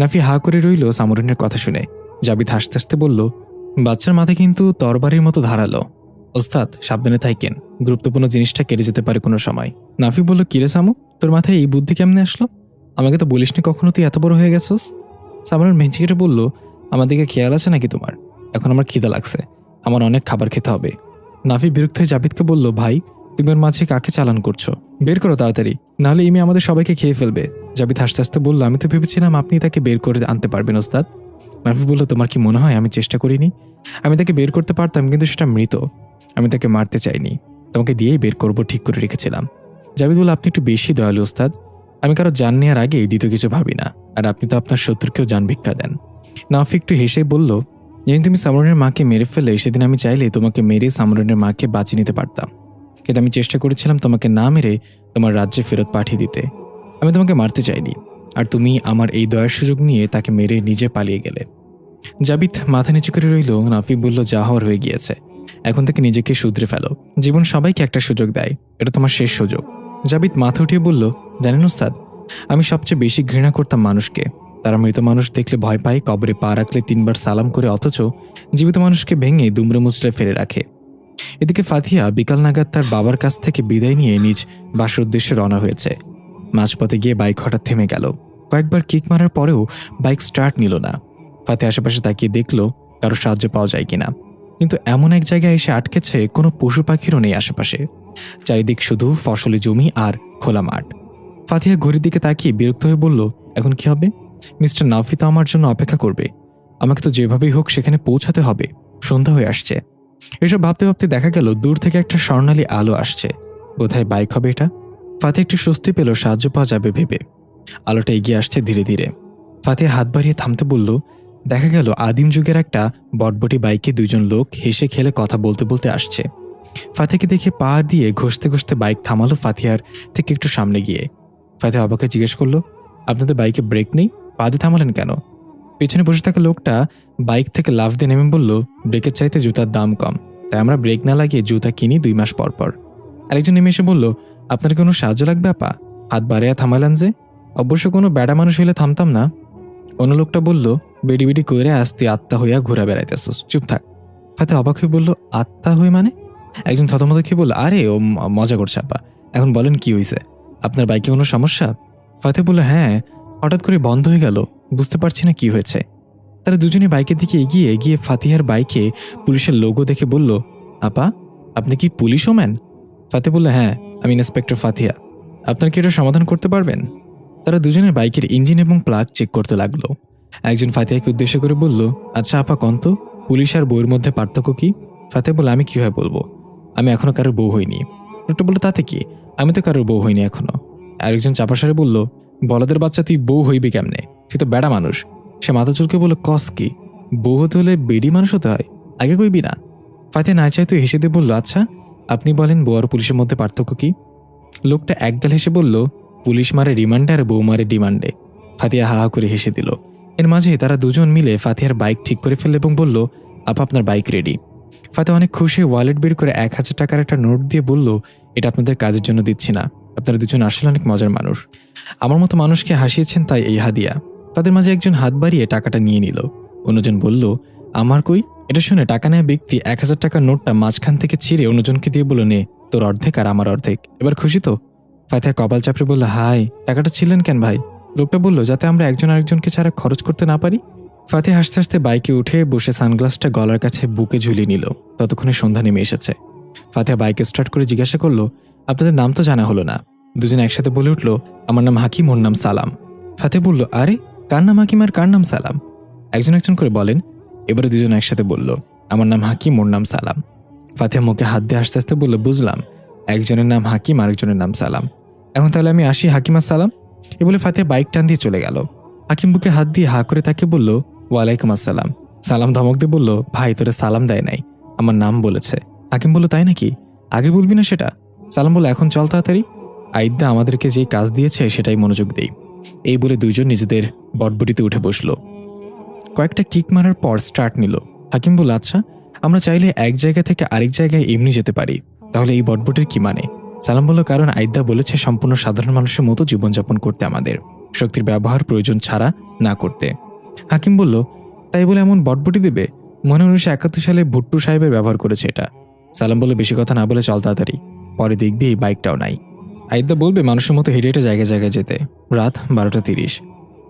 নাফি হা করে রইল সামরুনের কথা শুনে। জাবিদ হাসতে হাসতে বলল, বাচ্চার মাথায় কিন্তু তরবারির মতো ধারালো। ওস্তাদ, সাবধানে থাকেন, গুরুত্বপূর্ণ জিনিসটা কেটে যেতে পারে কোনো সময়। নাফি বলল, কিরে সামু, তোর মাথায় এই বুদ্ধি কেমনে আসলো? আমাকে তো বলিসনি কখনো তুই এত বড় হয়ে গেছস। সামরুন মেঞ্চি কেটে বলল, আমার দিকে খেয়াল আছে নাকি তোমার? এখন আমার খিদা লাগছে, আমার অনেক খাবার খেতে হবে। নাফি বিরক্ত হয়ে জাবিদকে বলল, ভাই তুমি ওর মাঝে কাকে চালান করছো? বের করো তাড়াতাড়ি, নাহলে ইমি আমাদের সবাইকে খেয়ে ফেলবে। জাবিদ হাসতে হাসতে বলল, আমি তো ভেবেছিলাম আপনি তাকে বের করে আনতে পারবেন ওস্তাদ। নাফি বলল, তোমার কি মনে হয় আমি চেষ্টা করিনি? আমি তাকে বের করতে পারতাম, কিন্তু সেটা মৃত। আমি তাকে মারতে চাইনি, তোমাকে দিয়েই বের করব ঠিক করে রেখেছিলাম। জাবিদ বলল, আপনি একটু বেশি দয়ালু ওস্তাদ। আমি কারো জান নেওয়ার আগে দ্বিতীয় কিছু ভাবি না, আর আপনি তো আপনার শত্রুকেও জান ভিক্ষা দেন। নাফি একটু হেসে বলল, যেদিন তুমি সামরনের মাকে মেরে ফেলে সেদিন আমি চাইলে তোমাকে মেরে সামরনের মাকে বাঁচিয়ে নিতে পারতাম, কিন্তু আমি চেষ্টা করেছিলাম তোমাকে না মেরে তোমার রাজ্যে ফেরত পাঠিয়ে দিতে। আমি তোমাকে মারতে চাইনি, আর তুমি আমার এই দয়ার সুযোগ নিয়ে তাকে মেরে নিজে পালিয়ে গেলে। জাবিদ মাথা নিচু করে রইল। নাফি বলল, যা হওয়ার হয়ে গিয়েছে, এখন থেকে নিজেকে শুধরে ফেলো। জীবন সবাইকে একটা সুযোগ দেয়, এটা তোমার শেষ সুযোগ। জাবিদ মাথা উঠিয়ে বলল, জানেন ওস্তাদ, আমি সবচেয়ে বেশি ঘৃণা করতাম মানুষকে। তারা মৃত মানুষ দেখলে ভয় পায়, কবরে পা রাখলে 3বার সালাম করে, অথচ জীবিত মানুষকে ভেঙে দুমড়ে মুচড়ে ফেলে রাখে। এদিকে ফাতিহা বিকাল নাগাদ তার বাবার কাছ থেকে বিদায় নিয়ে নিজ বাসার উদ্দেশ্যে রওনা হয়েছে। মাঝপথে গিয়ে বাইক হঠাৎ থেমে গেল। কয়েকবার কিক মারার পরেও বাইক স্টার্ট নিল না। ফাতিহা আশেপাশে তাকিয়ে দেখল কারো সাহায্য পাওয়া যায় কিনা, কিন্তু এমন এক জায়গায় এসে আটকেছে কোনো পশু পাখিরও নেই আশেপাশে। চারিদিক শুধু ফসলি জমি আর খোলা মাঠ। ফাতিহা ঘড়ির দিকে তাকিয়ে বিরক্ত হয়ে বলল, এখন কি হবে? মিস্টার নাফি তো আমার জন্য অপেক্ষা করবে, আমাকে তো যেভাবেই হোক সেখানে পৌঁছাতে হবে। সন্ধ্যা হয়ে আসছে। এসব ভাবতে ভাবতে দেখা গেল দূর থেকে একটা স্বর্ণালী আলো আসছে। কোথায় বাইক হবে এটা? ফাতিহা একটু স্বস্তি পেল, সাহায্য পাওয়া যাবে ভেবে। আলোটা এগিয়ে আসছে ধীরে ধীরে। ফাতিহা হাত বাড়িয়ে থামতে বলল। দেখা গেল আদিম যুগের একটা বটবটি বাইকে 2জন লোক হেসে খেলে কথা বলতে বলতে আসছে। ফাতিহাকে দেখে পা দিয়ে ঘষতে ঘষতে বাইক থামালো ফাতিহার থেকে একটু সামনে গিয়ে। ফাতিহা অবাকে জিজ্ঞেস করলো, আপনাদের বাইকে ব্রেক নেই, পা দিয়ে থামালেন কেন? পেছনে বসে থাকা লোকটা বাইক থেকে লাফ দিয়ে নেমে বলল, ব্রেকের চাইতে জুতার দাম কম, তাই আমরা ব্রেক না লাগিয়ে জুতা কিনি 2 মাস পর পর। আরেকজন নেমে এসে বলল, আপনার কোনো সাহায্য লাগবে আপা? হাত বাড়িয়ে থামালেন যে। অবশ্য কোনো বেড়া মানুষ হইলে থামতাম না। অন্য লোকটা বলল, বেডি বেডি কইরে আজ তুই আত্মা হইয়া ঘোরা বেড়াইতেছস, চুপ থাক। ফাতে অবাক হয়ে বলল, আত্মা হয়ে মানে? একজন থতমত খেয়ে বলল, আরে ও মজা করছে আপা, এখন বলেন কি হয়েছে, আপনার বাইকে কোনো সমস্যা? ফাতেহ বলল, হ্যাঁ, হঠাৎ করে বন্ধ হয়ে গেল, বুঝতে পারছি না কি হয়েছে। তারা দুজনে বাইকের দিকে এগিয়ে গিয়ে ফাতিহার বাইকে পুলিশের লোগো দেখে বলল, আপা আপনি কি পুলিশ ওম্যান? ফাতেহ বলল, হ্যাঁ, আমি ইন্সপেক্টর ফাতিহা, আপনার কি এটা সমাধান করতে পারবেন? তারা দুজনে বাইকের ইঞ্জিন এবং প্লাগ চেক করতে লাগলো। একজন ফাতিহাকে উদ্দেশ্য করে বলল, আচ্ছা আপা কন্ত, পুলিশ আর বউয়ের মধ্যে পার্থক্য কি? ফাতেহ বলল, আমি কিভাবে বলবো, আমি এখনো কারোর বউ হইনি। লোকটা বলল, তাতে কি, আমি তো কারোর বউ হইনি এখনো। আরেকজন চাপাসারে বলল, বলদের বাচ্চা, তুই বউ হইবি কেমনে, তুই তো বেড়া মানুষ। সে মাথা চুলকে বলল, কস কি, বউ হতে হলে বেডি মানুষ হতে হয়, আগে কইবি না? ফাতিহা না চাই তুই হেসে দিয়ে বলল, আচ্ছা আপনি বলেন বউ আর পুলিশের মধ্যে পার্থক্য কি? লোকটা একগাল হেসে বলল, পুলিশ মারে রিমান্ডে আর বউ মারে ডিমান্ডে। ফাতিহা হা হা করে হেসে দিল। এর মাঝে তারা দুজন মিলে ফাতিহার বাইক ঠিক করে ফেলল এবং বলল, আপা আপনার বাইক রেডি। ফাতিহা অনেক খুশি ওয়ালেট বের করে 1000 টাকার একটা নোট দিয়ে বলল, এটা আপনাদের কাজের জন্য দিচ্ছি না, আপনারা দুজন আসলে অনেক মজার মানুষ, আমার মতো মানুষকে হাসিয়েছেন তাই এই হাদিয়া। তাদের মাঝে একজন হাত বাড়িয়ে টাকাটা নিয়ে নিল। অন্যজন বলল, আমার কই? এটা শুনে টাকা নেওয়া ব্যক্তি 1000 টাকার নোটটা মাঝখান থেকে ছিঁড়ে অন্যজনকে দিয়ে বলল, নে তোর অর্ধেক আর আমার অর্ধেক, এবার খুশি তো? ফাতিহা কপাল চাপড়ে বলল, হাই, টাকাটা ছিলেন কেন ভাই? লোকটা বলল, যাতে আমরা একজন আরেকজনকে ছাড়া খরচ করতে না পারি। ফাতিহা হাসতে হাসতে বাইকে উঠে বসে সানগ্লাসটা গলার কাছে বুকে ঝুলিয়ে নিল। ততক্ষণে সন্ধ্যা নেমে এসেছে। ফাতিহা বাইক স্টার্ট করে জিজ্ঞাসা করলো, আপনাদের নাম তো জানা হলো না? দুজনে একসাথে বলে উঠল, আমার নাম হাকিম, ওর নাম সালাম। ফাতিহা বলল, আরে কার নাম হাকিম আর কার নাম সালাম? একজন একজন করে বলেন। এবারে দুজন একসাথে বলল, আমার নাম হাকিম, ওর নাম সালাম। ফাতিহা মুখে হাত দিয়ে হাসতে হাসতে বলল, বুঝলাম, একজনের নাম হাকিম আরেকজনের নাম সালাম, এখন তাহলে আমি আসি হাকিম আর সালাম। এ বলে ফাতিহা বাইক টান দিয়ে চলে গেল। হাকিম বুকে হাত দিয়ে হা করে তাকে বলল, ওয়ালাইকুম আসসালাম। সালাম ধমক দিয়ে বলল, ভাই তোরে সালাম দেয় নাই, আমার নাম বলেছে। হাকিম বলল, তাই নাকি, আগে বলবি না সেটা? সালাম বলল, এখন চল তাড়াতাড়ি, আইদ্দা আমাদেরকে যে কাজ দিয়েছে সেটাই মনোযোগ দেই। এই বলে দুইজন নিজেদের বটবটিতে উঠে বসল। কয়েকটা কিক মারার পর স্টার্ট নিল। হাকিম বলল, আচ্ছা আমরা চাইলে এক জায়গা থেকে আরেক জায়গায় এমনি যেতে পারি, তাহলে এই বটবটির কি মানে? সালাম বলল, কারণ আইদ্দা বলেছে সম্পূর্ণ সাধারণ মানুষের মতো জীবনযাপন করতে, আমাদের শক্তির ব্যবহার প্রয়োজন ছাড়া না করতে। হাকিম বলল, তাই বলে এমন বটবটি দেবে? মনে 1971 সালে ভুট্টু সাহেবের ব্যবহার করেছে এটা। সালাম বলে, বেশি কথা না বলে চল তাড়াতাড়ি, পরে দেখবি এই বাইকটাও নাই। আইদ্দা বলবে মানুষের মতো হেঁটে হেঁটে জায়গায় জায়গায় যেতে। রাত 12:30।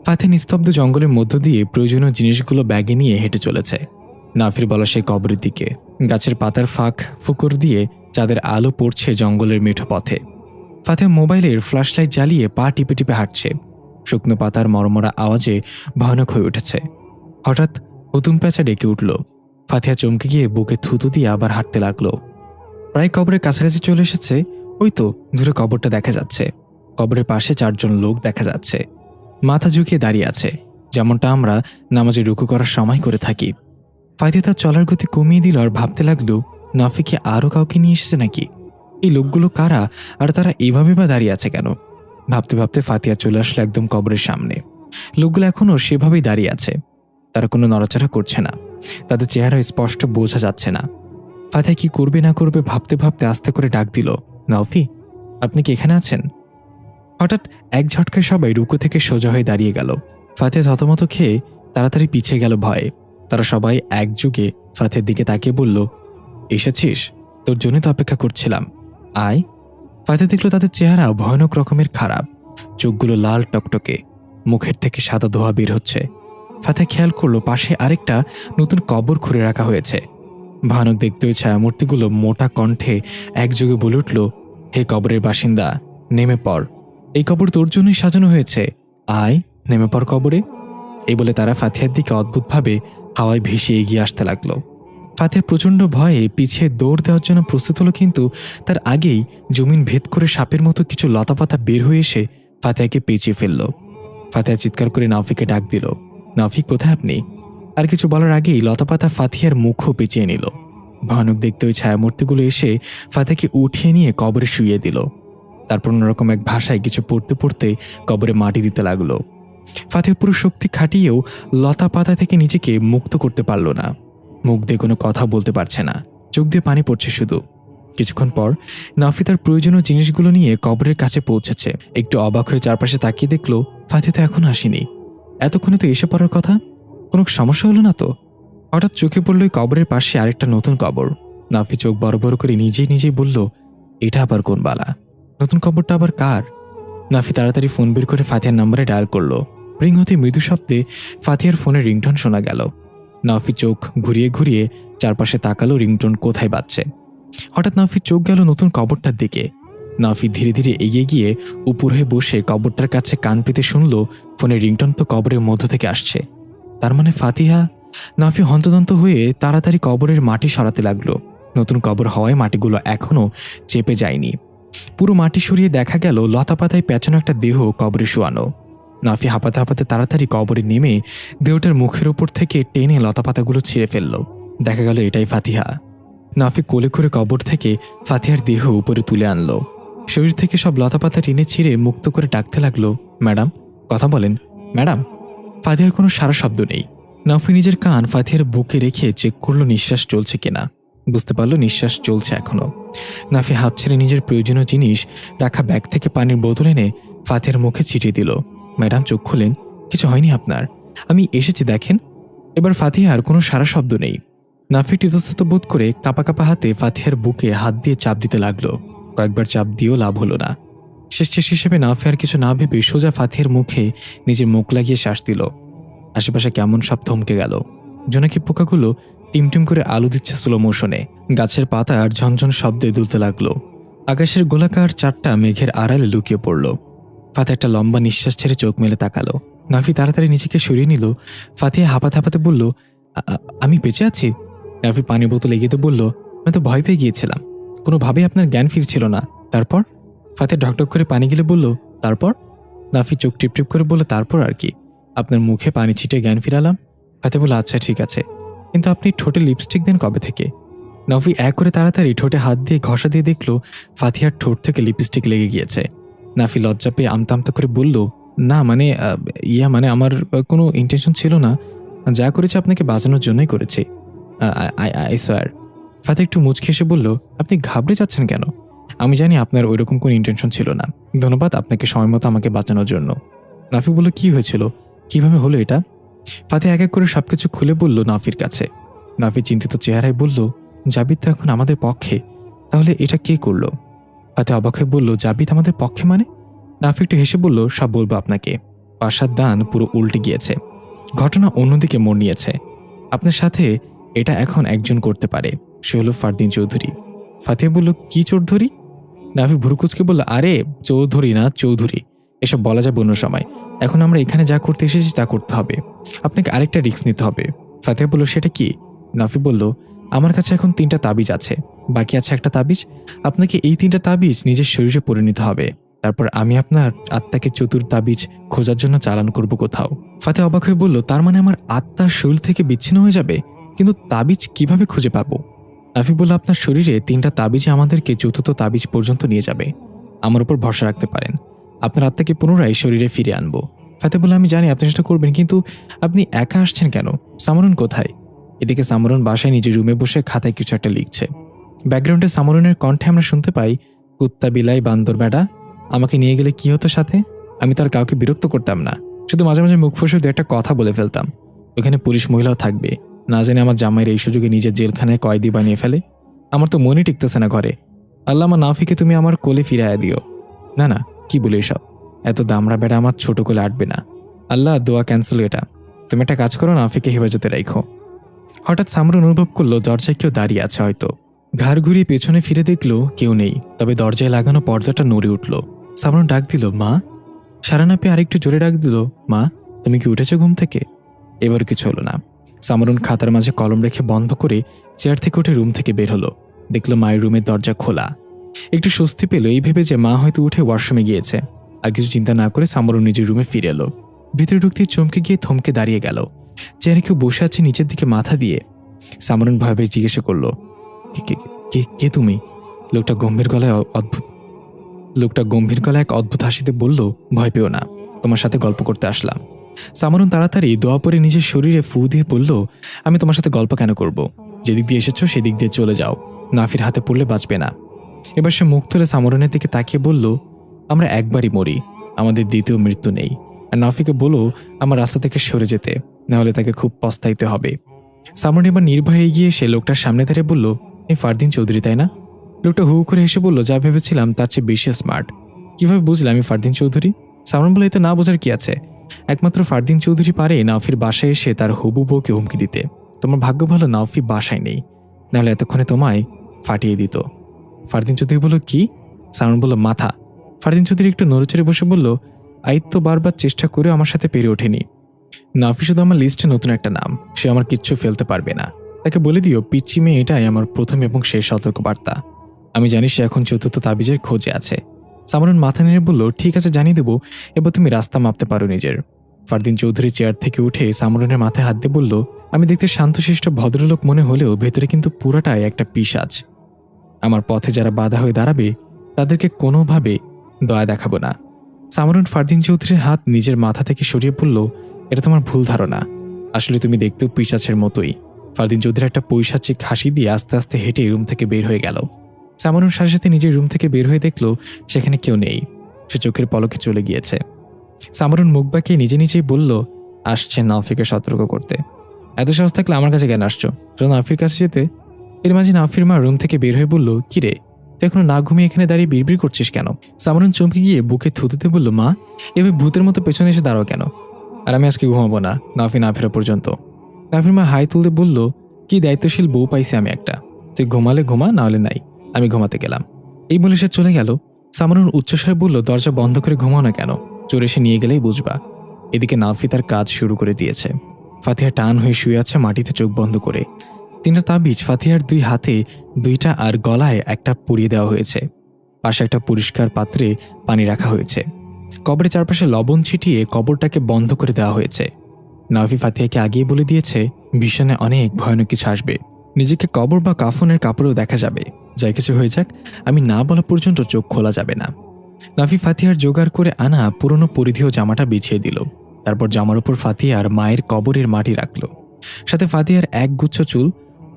ফাতিহা নিস্তব্ধ জঙ্গলের মধ্য দিয়ে প্রয়োজনীয় জিনিসগুলো ব্যাগে নিয়ে হেঁটে চলেছে। নাফির বলা সেই কবরের দিকে। গাছের পাতার ফাঁক ফুকর দিয়ে চাঁদের আলো পড়ছে জঙ্গলের মেঠো পথে। ফাতিহা মোবাইলের ফ্ল্যাশলাইট জ্বালিয়ে পা টিপে টিপে হাঁটছে। শুকনো পাতার মরমরা আওয়াজে ভয়ানক হয়ে উঠেছে। হঠাৎ হুতুম প্যাঁচা ডেকে উঠল। ফাতিহা চমকে গিয়ে বুকে থুতু দিয়ে আবার হাঁটতে লাগলো। প্রায় কবরের কাছাকাছি চলে এসেছে। ওই তো দূরে কবরটা দেখা যাচ্ছে। কবরের পাশে 4 জন লোক দেখা যাচ্ছে, মাথা ঝুঁকিয়ে দাঁড়িয়ে আছে, যেমনটা আমরা নামাজে রুকু করার সময় করে থাকি। ফাতিহা তার চলার গতি কমিয়ে দিল আর ভাবতে লাগলো, নাফিকে আরও কাউকে নিয়ে এসেছে নাকি? এই লোকগুলো কারা আর তারা এইভাবে বা দাঁড়িয়ে আছে কেন? ভাবতে ভাবতে ফাতিহা চলে আসলো একদম কবরের সামনে। লোকগুলো এখনও সেভাবেই দাঁড়িয়ে আছে, তারা কোনো নড়াচড়া করছে না, তাদের চেহারা স্পষ্ট বোঝা যাচ্ছে না। ফাতিহা কি করবে না করবে ভাবতে ভাবতে আস্তে করে ডাক দিল, নাফি, আপনি কি এখানে আছেন? হঠাৎ এক ঝটকায় সবাই রুকু থেকে সোজা হয়ে দাঁড়িয়ে গেল। ফাতিহা থতমত খেয়ে তাড়াতাড়ি পিছিয়ে গেল ভয়ে। তারা সবাই একযোগে ফাতিহার দিকে তাকিয়ে বলল, এসেছিস? তোর জন্য তো অপেক্ষা করছিলাম, আয়। ফাতিহা দেখল তাদের চেহারা ভয়ানক রকমের খারাপ, চোখগুলো লাল টকটকে, মুখের থেকে সাদা ধোঁয়া বের হচ্ছে। ফাতিহা খেয়াল করলো পাশে আরেকটা নতুন কবর খুঁড়ে রাখা হয়েছে। ভয়ানক দেখতে ওই ছায়ামূর্তিগুলো মোটা কণ্ঠে একযোগে বলে উঠল, হে কবরের বাসিন্দা, নেমে পড়, এই কবর তোর জন্যই সাজানো হয়েছে, আয় নেমে পড় কবরে। এই বলে তারা ফাতিহার দিকে অদ্ভুতভাবে হাওয়ায় ভেসে এগিয়ে আসতে লাগলো। ফাতিহা প্রচণ্ড ভয়ে পিছিয়ে দৌড় দেওয়ার জন্য প্রস্তুত হলো, কিন্তু তার আগেই জমিন ভেদ করে সাপের মতো কিছু লতাপাতা বের হয়ে এসে ফাতিহাকে পেঁচিয়ে ফেলল। ফাতিহা চিৎকার করে নাফিকে ডাক দিল, নাফি কোথায় আপনি? আর কিছু বলার আগেই লতাপাতা ফাতিহার মুখও পেঁচিয়ে নিল। ভয়ানক দেখতে ওই ছায়ামূর্তিগুলো এসে ফাতিহাকে উঠিয়ে নিয়ে কবরে শুইয়ে দিল। তারপর অন্যরকম এক ভাষায় কিছু পড়তে পড়তে কবরে মাটি দিতে লাগলো। ফাতিহা পুরো শক্তি খাটিয়েও লতা পাতা থেকে নিজেকে মুক্ত করতে পারল না। মুখ দিয়ে কোনো কথা বলতে পারছে না, চোখ দিয়ে পানি পড়ছে শুধু। কিছুক্ষণ পর নাফি তার প্রয়োজনীয় জিনিসগুলো নিয়ে কবরের কাছে পৌঁছেছে। একটু অবাক হয়ে চারপাশে তাকিয়ে দেখলো ফাতিহা তো এখন আসেনি। এতক্ষণে তো এসে পড়ার কথা, কোনো সমস্যা হলো না তো? হঠাৎ চোখে পড়ল ওই কবরের পাশে আরেকটা নতুন কবর। নাফি চোখ বড় বড় করে নিজেই নিজেই বলল, এটা আবার কোন বালা? নতুন খবরটা আবার কার? নাফি তাড়াতাড়ি ফোন বের করে ফাতিহার নাম্বারে ডায়াল করলো। রিং হতে মৃদু শব্দে ফাতিহার ফোনের রিংটোন শোনা গেল। নাফি চোখ ঘুরিয়ে ঘুরিয়ে চারপাশে তাকালো রিংটোন কোথায় বাজছে। হঠাৎ নাফির চোখ গেল নতুন কবরটার দিকে। নাফি ধীরে ধীরে এগিয়ে গিয়ে উপর হয়ে বসে কবরটার কাছে কান পেতে শুনল ফোনের রিংটোন তো কবরের মধ্য থেকে আসছে। তার মানে ফাতিহা। নাফি হন্তদন্ত হয়ে তাড়াতাড়ি কবরের মাটি সরাতে লাগলো। নতুন কবর হওয়ায় মাটিগুলো এখনও চেপে যায়নি। পুরো মাটি সরিয়ে দেখা গেল লতাপাতায় পেঁচানো একটা দেহ কবরে শোয়ানো। নাফি হাঁপাতে হাঁপাতে তাড়াতাড়ি কবরে নেমে দেহটার মুখের ওপর থেকে টেনে লতাপাতাগুলো ছিঁড়ে ফেলল। দেখা গেল এটাই ফাতিহা। নাফি কোলে করে কবর থেকে ফাতিহার দেহ উপরে তুলে আনলো। শরীর থেকে সব লতাপাতা টেনে ছিঁড়ে মুক্ত করে ডাকতে লাগলো, ম্যাডাম কথা বলেন ম্যাডাম। ফাতিহার কোনো সারা শব্দ নেই। নাফি নিজের কান ফাতিহার বুকে রেখে চেক করলো নিঃশ্বাস চলছে কিনা। বুঝতে পারলো নিঃশ্বাস চলছে এখনো। নাফি হাঁপ ছেড়ে নিজের প্রয়োজনীয় জিনিস রাখা ব্যাগ থেকে পানির বোতল এনে ফাতিহার মুখে ছিটিয়ে দিল। ম্যাডাম চোখ খুলেন, কিছু হয়নি আপনার, আমি এসেছি দেখেন। এবার ফাতিহার কোনো সারা শব্দ নেই। নাফি ইতস্তত বোধ করে কাঁপা কাঁপা হাতে ফাতিহার বুকে হাত দিয়ে চাপ দিতে লাগলো। কয়েকবার চাপ দিয়েও লাভ হলো না। শেষ হিসেবে নাফি আর কিছু না ভেবে সোজা ফাতিহার মুখে নিজের মুখ লাগিয়ে শ্বাস দিল। আশেপাশে কেমন সব থমকে গেল। জোনাকি পোকাগুলো টিমটিম করে আলো দিচ্ছে স্লো মোশনে। গাছের পাতা আর ঝনঝন শব্দে দুলতে লাগলো। আকাশের গোলাকার চারটা মেঘের আড়ালে লুকিয়ে পড়ল। ফাতিহা একটা লম্বা নিঃশ্বাস ছেড়ে চোখ মেলে তাকালো। নাফি তাড়াতাড়ি নিজেকে সরিয়ে নিল। ফাতিহা হাঁপাতে হাঁপাতে বলল, আমি বেঁচে আছি? নাফি পানির বোতল এগিয়ে বলল, আমি তো ভয় পেয়ে গিয়েছিলাম, কোনোভাবেই আপনার জ্ঞান ফিরছিল না। তারপর? ফাতিহা ঢকঢক করে পানি গেলে বলল, তারপর? নাফি চোখ টিপটিপ করে বলল, তারপর আর কি, আপনার মুখে পানি ছিটে জ্ঞান ফিরালাম। ফাতিহা বলল, আচ্ছা ঠিক আছে, কিন্তু আপনি ঠোঁটে লিপস্টিক দেন কবে থেকে? নাফি এক করে তাড়াতাড়ি ঠোঁটে হাত দিয়ে ঘষা দিয়ে দেখল ফাতিহার ঠোঁট থেকে লিপস্টিক লেগে গিয়েছে। নাফি লজ্জা পেয়ে আমতা আমতা করে বলল, না মানে মানে আমার কোনো ইন্টেনশন ছিল না, যা করেছি আপনাকে বাঁচানোর জন্যই করেছি। I swear. ফাতিহা একটু মুচকে এসে বলল, আপনি ঘাবড়ে যাচ্ছেন কেন? আমি জানি আপনার ওইরকম কোনো ইন্টেনশন ছিল না। ধন্যবাদ আপনাকে সময় মতো আমাকে বাঁচানোর জন্য। নাফি বলল, কি হয়েছিল, কিভাবে হলো এটা? ফাতিহা এক এক করে সবকিছু খুলে বলল নাফির কাছে। নাফি চিন্তিত চেহারায় বলল, জাবিদ তো এখন আমাদের পক্ষে, তাহলে এটা কে করলো? ফাতিহা অবাক হয়ে বলল, জাবিদ আমাদের পক্ষে মানে? নাফি একটু হেসে বলল, সব বলবো আপনাকে। পাশার দান পুরো উল্টে গিয়েছে, ঘটনা অন্যদিকে মোড় নিয়েছে। আপনার সাথে এটা এখন একজন করতে পারে, সে হলো ফারদিন চৌধুরী। ফাতিহা বলল, কি চৌধুরী? নাফি ভুরুকুচকে বলল, আরে চৌধুরী না, চৌধুরী। এসব বলা যাবে অন্য সময়, এখন আমরা এখানে যা করতে এসেছি তা করতে হবে। আপনাকে আরেকটা রিস্ক নিতে হবে। ফাতিহা বলল, সেটা কি? নাফি বলল, আমার কাছে এখন 3টা তাবিজ আছে, বাকি আছে একটা তাবিজ। আপনাকে এই 3টা তাবিজ নিজের শরীরে পরে নিতে হবে। তারপর আমি আপনার আত্মাকে চতুর তাবিজ খোঁজার জন্য চালান করব কোথাও। ফাতিহা অবাক হয়ে বলল, তার মানে আমার আত্মা শরীর থেকে বিচ্ছিন্ন হয়ে যাবে, কিন্তু তাবিজ কিভাবে খুঁজে পাবো? নাফি বলল, আপনার শরীরে 3টা তাবিজে আমাদেরকে চতুর্থ তাবিজ পর্যন্ত নিয়ে যাবে। আমার উপর ভরসা রাখতে পারেন, আপনার আত্মাকে পুনরায় শরীরে ফিরে আনবো। ফাতিহা বলল, আমি জানি আপনি সেটা করবেন, কিন্তু আপনি একা আসছেন কেন? সামরুন কোথায়? এদিকে সামরুন বাসায় নিজের রুমে বসে খাতায় কিছু একটা লিখছে। ব্যাকগ্রাউন্ডে সামরুনের কণ্ঠে আমরা শুনতে পাই, কুত্তা বিলাই বান্দর বেড়া, আমাকে নিয়ে গেলে কি হতো সাথে? আমি তার কাউকে বিরক্ত করতাম না, শুধু মাঝে মাঝে মুখ ফসে 2 একটা কথা বলে ফেলতাম। ওখানে পুলিশ মহিলাও থাকবে, না জানি আমার জামাইয়ের এই সুযোগে নিজের জেলখানায় কয়েদি বানিয়ে ফেলে। আমার তো মনই টিকতেছে না ঘরে। আল্লাহ, আমার নাফিকে তুমি আমার কোলে ফিরাইয়া দিও। না না, কি বলে এসব? এত দামড়া বেড়া আমার ছোট কোলে আটবে না। আল্লাহ, দোয়া ক্যান্সেল এটা। তুমি একটা কাজ করো, নাফিকে হেফাজতে রাখো। হঠাৎ সামরুন অনুভব করলো দরজায় কেউ দাঁড়িয়ে আছে। হয়তো ঘাড় ঘুরিয়ে পেছনে ফিরে দেখলো কেউ নেই, তবে দরজায় লাগানো পর্দাটা নড়ে উঠল। সামরুন ডাক দিল, মা। সারা না পেয়ে আরেকটু জোরে ডাক দিল, মা তুমি কি উঠেছো ঘুম থেকে? এবার কিছু হলো না। সামরুন খাতার মাঝে কলম রেখে বন্ধ করে চেয়ার থেকে উঠে রুম থেকে বের হলো। দেখলো মায়ের রুমের দরজা খোলা। একটু স্বস্তি পেল এই ভেবে যে মা হয়তো উঠে ওয়াশরুমে গিয়েছে। আর কিছু চিন্তা না করে সামরুন নিজের রুমে ফিরে এলো। ভিতরে ঢুকতেই চমকে গিয়ে থমকে দাঁড়িয়ে গেল। চেয়ারে কেউ বসে আছে নিচের দিকে মাথা দিয়ে। সামরুন ভয়ে জিজ্ঞাসা করলো, কে তুমি? লোকটা গম্ভীর গলায় এক অদ্ভুত হাসিতে বলল, ভয় পেও না, তোমার সাথে গল্প করতে আসলাম। সামরুন তাড়াতাড়ি দোয়া পরে নিজের শরীরে ফু দিয়ে বলল, আমি তোমার সাথে গল্প কেন করব? যেদিক দিয়ে এসেছো সেদিক দিয়ে চলে যাও, নাফির হাতে পড়লে বাঁচবে না। এবার সে মুখ তুলে সামরুনের দিকে তাকিয়ে বলল, আমরা একবারই মরি, আমাদের দ্বিতীয় মৃত্যু নেই। আর নাফিকে বলো আমার রাস্তা থেকে সরে যেতে, নাহলে তাকে খুব পস্তাইতে হবে। সামরুন এবার নির্ভয়ে গিয়ে সে লোকটার সামনে দাঁড়িয়ে বলল, আপনি ফারদিন চৌধুরী তাই না? লোকটা হু করে হেসে বলল, যা ভেবেছিলাম তার চেয়ে বেশি স্মার্ট। কিভাবে বুঝলে আমি ফারদিন চৌধুরী? সামরুন বলে, এতে না বোঝার কি আছে? একমাত্র ফারদিন চৌধুরী পারে নাওফির বাসায় এসে তার হবু বউকে হুমকি দিতে। তোমার ভাগ্য ভালো নাওফি বাসায় নেই, নাহলে এতক্ষণে তোমায় ফাটিয়ে দিত। ফারদিন চৌধুরী বলল, কি? সামরুন বলল, মাথা। ফারদিন চৌধুরী একটু নড়েচড়ে বসে বলল, আইত তো বারবার চেষ্টা করেও আমার সাথে পেরে ওঠেনি। নাওফি শুধু আমার লিস্টে নতুন একটা নাম, সে আমার কিচ্ছু ফেলতে পারবে না। তাকে বলে দিও পিচ্চি মেয়ে এটাই আমার প্রথম এবং শেষ সতর্কবার্তা। আমি জানি সে এখন চতুর্থ তাবিজের খোঁজে আছে। সামরুন মাথা নেড়ে বলল, ঠিক আছে, জানিয়ে দেবো। এবার তুমি রাস্তা মাপতে পারো নিজের। ফারদিন চৌধুরী চেয়ার থেকে উঠে সামরুনের মাথায় হাত দিয়ে বলল, আমি দেখতে শান্তশিষ্ট ভদ্রলোক মনে হলেও ভেতরে কিন্তু পুরাটাই একটা পিশাচ। আমার পথে যারা বাধা হয়ে দাঁড়াবে তাদেরকে কোনোভাবে দয়া দেখাবো না। সামরুন ফারদিন চৌধুরীর হাত নিজের মাথা থেকে সরিয়ে বলল, এটা তোমার ভুল ধারণা। আসলে তুমি দেখতেও পিশাচের মতোই। ফারদিন চৌধুরী একটা পৈশাচিক হাসি দিয়ে আস্তে আস্তে হেঁটে রুম থেকে বের হয়ে গেল। সামরুন সাথে সাথে নিজের রুম থেকে বের হয়ে দেখল সেখানে কেউ নেই। সে চোখের পলকে চলে গিয়েছে। সামরুন মুখ বাঁকিয়ে নিজে নিজেই বলল, আসছে নাওফিকে সতর্ক করতে। এত সাহস থাকলে আমার কাছে কেন আসছো? শুধু নাওফির কাছে যেতে। এর মাঝে নাওফির মা রুম থেকে বের হয়ে বলল, কিরে, তুই এখনো না ঘুমিয়ে এখানে দাঁড়িয়ে বিড়বিড় করছিস কেন? সামরুন চমকে গিয়ে বুকে থুতুতে বলল, মা, এভাবে ভূতের মতো পেছনে এসে দাঁড়াও কেন? আর আমি আজকে ঘুমাবো না নাওফি না ফেরা পর্যন্ত। নাওফির মা হাই তুলতে বলল, কি দায়িত্বশীল বউ পাইছি আমি একটা। তুই ঘুমালে ঘুমা, নাহলে নাই। আমি ঘুমাতে গেলাম। এই বলে সে চলে গেল। সামরুন উচ্চস্বরে বলল, দরজা বন্ধ করে ঘুমাও না কেন? চোর এসে নিয়ে গেলেই বুঝবা। এদিকে নাওফি তার কাজ শুরু করে দিয়েছে। ফাতিহা টান হয়ে শুয়ে আছে মাটিতে চোখ বন্ধ করে। তিনটা তাবিজ ফাতিহার দুই হাতে দুইটা আর গলায় একটা পরিয়ে দেওয়া হয়েছে। পাশে একটা পরিষ্কার পাত্রে পানি রাখা হয়েছে। কবরের চারপাশে লবণ ছিটিয়ে কবরটাকে বন্ধ করে দেওয়া হয়েছে। নাওফি ফাতিহাকে আগেই বলে দিয়েছে ভীষণে অনেক ভয়ানক কিছু আসবে। নিজেকে কবর বা কাফনের কাপড়েও দেখা যাবে। যাই কিছু হয়ে যাক, আমি না বলা পর্যন্ত চোখ খোলা যাবে না। নাফি ফাতিহার জোগাড় করে আনা পুরনো পরিধেয় জামাটা বিছিয়ে দিল। তারপর জামার উপর ফাতিহার মায়ের কবরের মাটি রাখল, সাথে ফাতিহার এক গুচ্ছ চুল।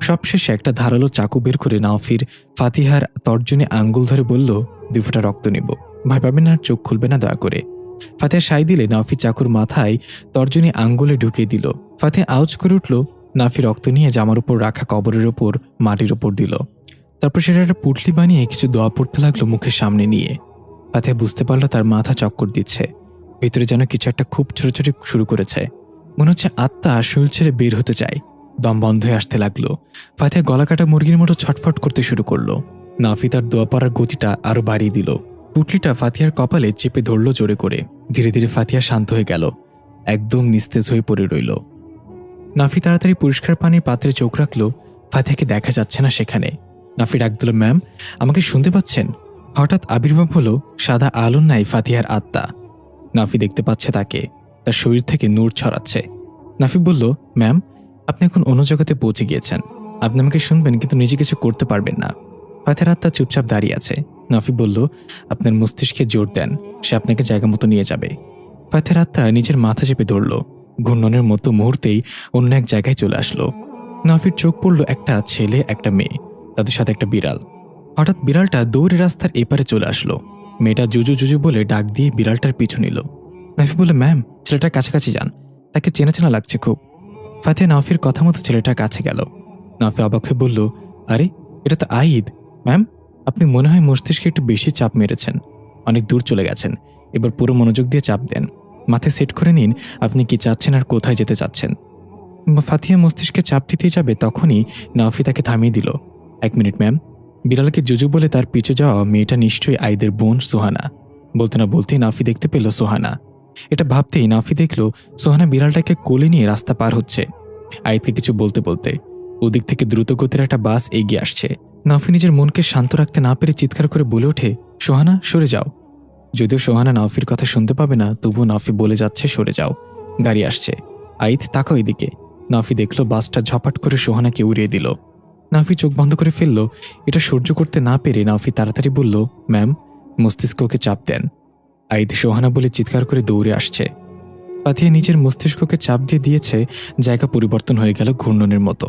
সবশেষে একটা ধারালো চাকু বের করে নাওফির ফাতিহার তর্জনী আঙ্গুল ধরে বলল, 2 ফোঁটা রক্ত নিব, ভয় পাবেন না, চোখ খুলবে না দয়া করে। ফাতিহা সাই দিলে নাওফি চাকুর মাথায় তর্জনী আঙ্গুলে ঢুকিয়ে দিল। ফাতিহা আউজ করে উঠল। নাফি রক্ত নিয়ে জামার উপর রাখা কবরের ওপর মাটির ওপর দিল। তারপর সেটা একটা পুটলি বানিয়ে কিছু দোয়া পড়তে লাগলো মুখের সামনে নিয়ে। ফাতিহা বুঝতে পারলো তার মাথা চক্কর দিচ্ছে। ভিতরে যেন কিছু একটা খুব ছোট শুরু করেছে। মনে হচ্ছে আত্মা শরীর ছেড়ে বের হতে চায়। দম বন্ধ হয়ে আসতে লাগলো। ফাতিহা গলা কাটা মুরগির মতো ছটফট করতে শুরু করলো। নাফি তার দোয়া পড়ার গতিটা আরো বাড়িয়ে দিল। পুটলিটা ফাতিহার কপালে চেপে ধরল জোরে করে। ধীরে ধীরে ফাতিহা শান্ত হয়ে গেল, একদম নিস্তেজ হয়ে পড়ে রইল। নাফি তাড়াতাড়ি পরিষ্কার পানির পাত্রে চোখ রাখলো। ফাতিহাকে দেখা যাচ্ছে না সেখানে। নাফি ডাক দিল, ম্যাম, আমাকে শুনতে পাচ্ছেন? হঠাৎ আবির্ভাব হলো সাদা আলোর ন্যায় ফাতিহার আত্মা। নাফি দেখতে পাচ্ছে তাকে, তার শরীর থেকে নূর ছড়াচ্ছে। নাফি বলল, ম্যাম, আপনি এখন অন্য জগতে পৌঁছে গিয়েছেন। আপনি আমাকে শুনবেন কিন্তু নিজে কিছু করতে পারবেন না। ফাতিহার আত্মা চুপচাপ দাঁড়িয়ে আছে। নাফি বলল, আপনার মস্তিষ্কে জোর দেন, সে আপনাকে জায়গা মতো নিয়ে যাবে। ফাতিহার আত্মা নিজের মাথা চেপে ধরল। ঘূর্ণনের মতো মুহূর্তেই অন্য এক জায়গায় চলে আসলো। নাফির চোখ পড়ল একটা ছেলে, একটা মেয়ে, তাদের সাথে একটা বিড়াল। হঠাৎ বিড়ালটা দৌড়ে রাস্তার এপারে চলে আসলো। মেয়েটা জুজু জুজু বলে ডাক দিয়ে বিড়ালটার পিছু নিল। নাফি বলল, ম্যাম, ছেলেটার কাছাকাছি যান, তাকে চেনা চেনা লাগছে খুব। ফাতিহা নাফির কথা মতো ছেলেটার কাছে গেল। নাফি অবাক হয়ে বলল, আরে, এটা তো আইদ। ম্যাম, আপনি মনে হয় মস্তিষ্কে একটু বেশি চাপ মেরেছেন, অনেক দূর চলে গেছেন। এবার পুরো মনোযোগ দিয়ে চাপ দেন, মাথায় সেট করে নিন আপনি কি চাচ্ছেন আর কোথায় যেতে চাচ্ছেন। ফাতিহা মস্তিষ্কে চাপ দিতে যাবে তখনই নাফি তাকে থামিয়ে দিল। 1 মিনিট ম্যাম। বিড়ালকে জুজু বলে তার পিছু যাওয়া মেয়েটা নিশ্চয়ই আইদের বোন সোহানা। বলতে না বলতেই নাফি দেখতে পেল সোহানা। এটা ভাবতেই নাফি দেখল সোহানা বিড়ালটাকে কোলে নিয়ে রাস্তা পার হচ্ছে। আইদকে কিছু বলতে বলতে ওদিক থেকে দ্রুতগতির একটা বাস এগিয়ে আসছে। নাফি নিজের মনকে শান্ত রাখতে না পেরে চিৎকার করে বলে ওঠে, সোহানা, সরে যাও। যদিও সোহানা নাফির কথা শুনতে পাবে না, তবুও নাফি বলে যাচ্ছে, সরে যাও, গাড়ি আসছে। আইদ, তাকাও এদিকে। নাফি দেখল বাসটা ঝপাট করে সোহানাকে উড়িয়ে দিল। নাফি চোখ বন্ধ করে ফেলল। এটা সহ্য করতে না পেরে নাফি তাড়াতাড়ি বলল, ম্যাম, মস্তিষ্ককে চাপ দেন। আইদ সোহানা বলে চিৎকার করে দৌড়ে আসছে। ফাতিহা নিজের মস্তিষ্ককে চাপ দিয়ে দিয়েছে, জায়গা পরিবর্তন হয়ে গেল ঘূর্ণনের মতো।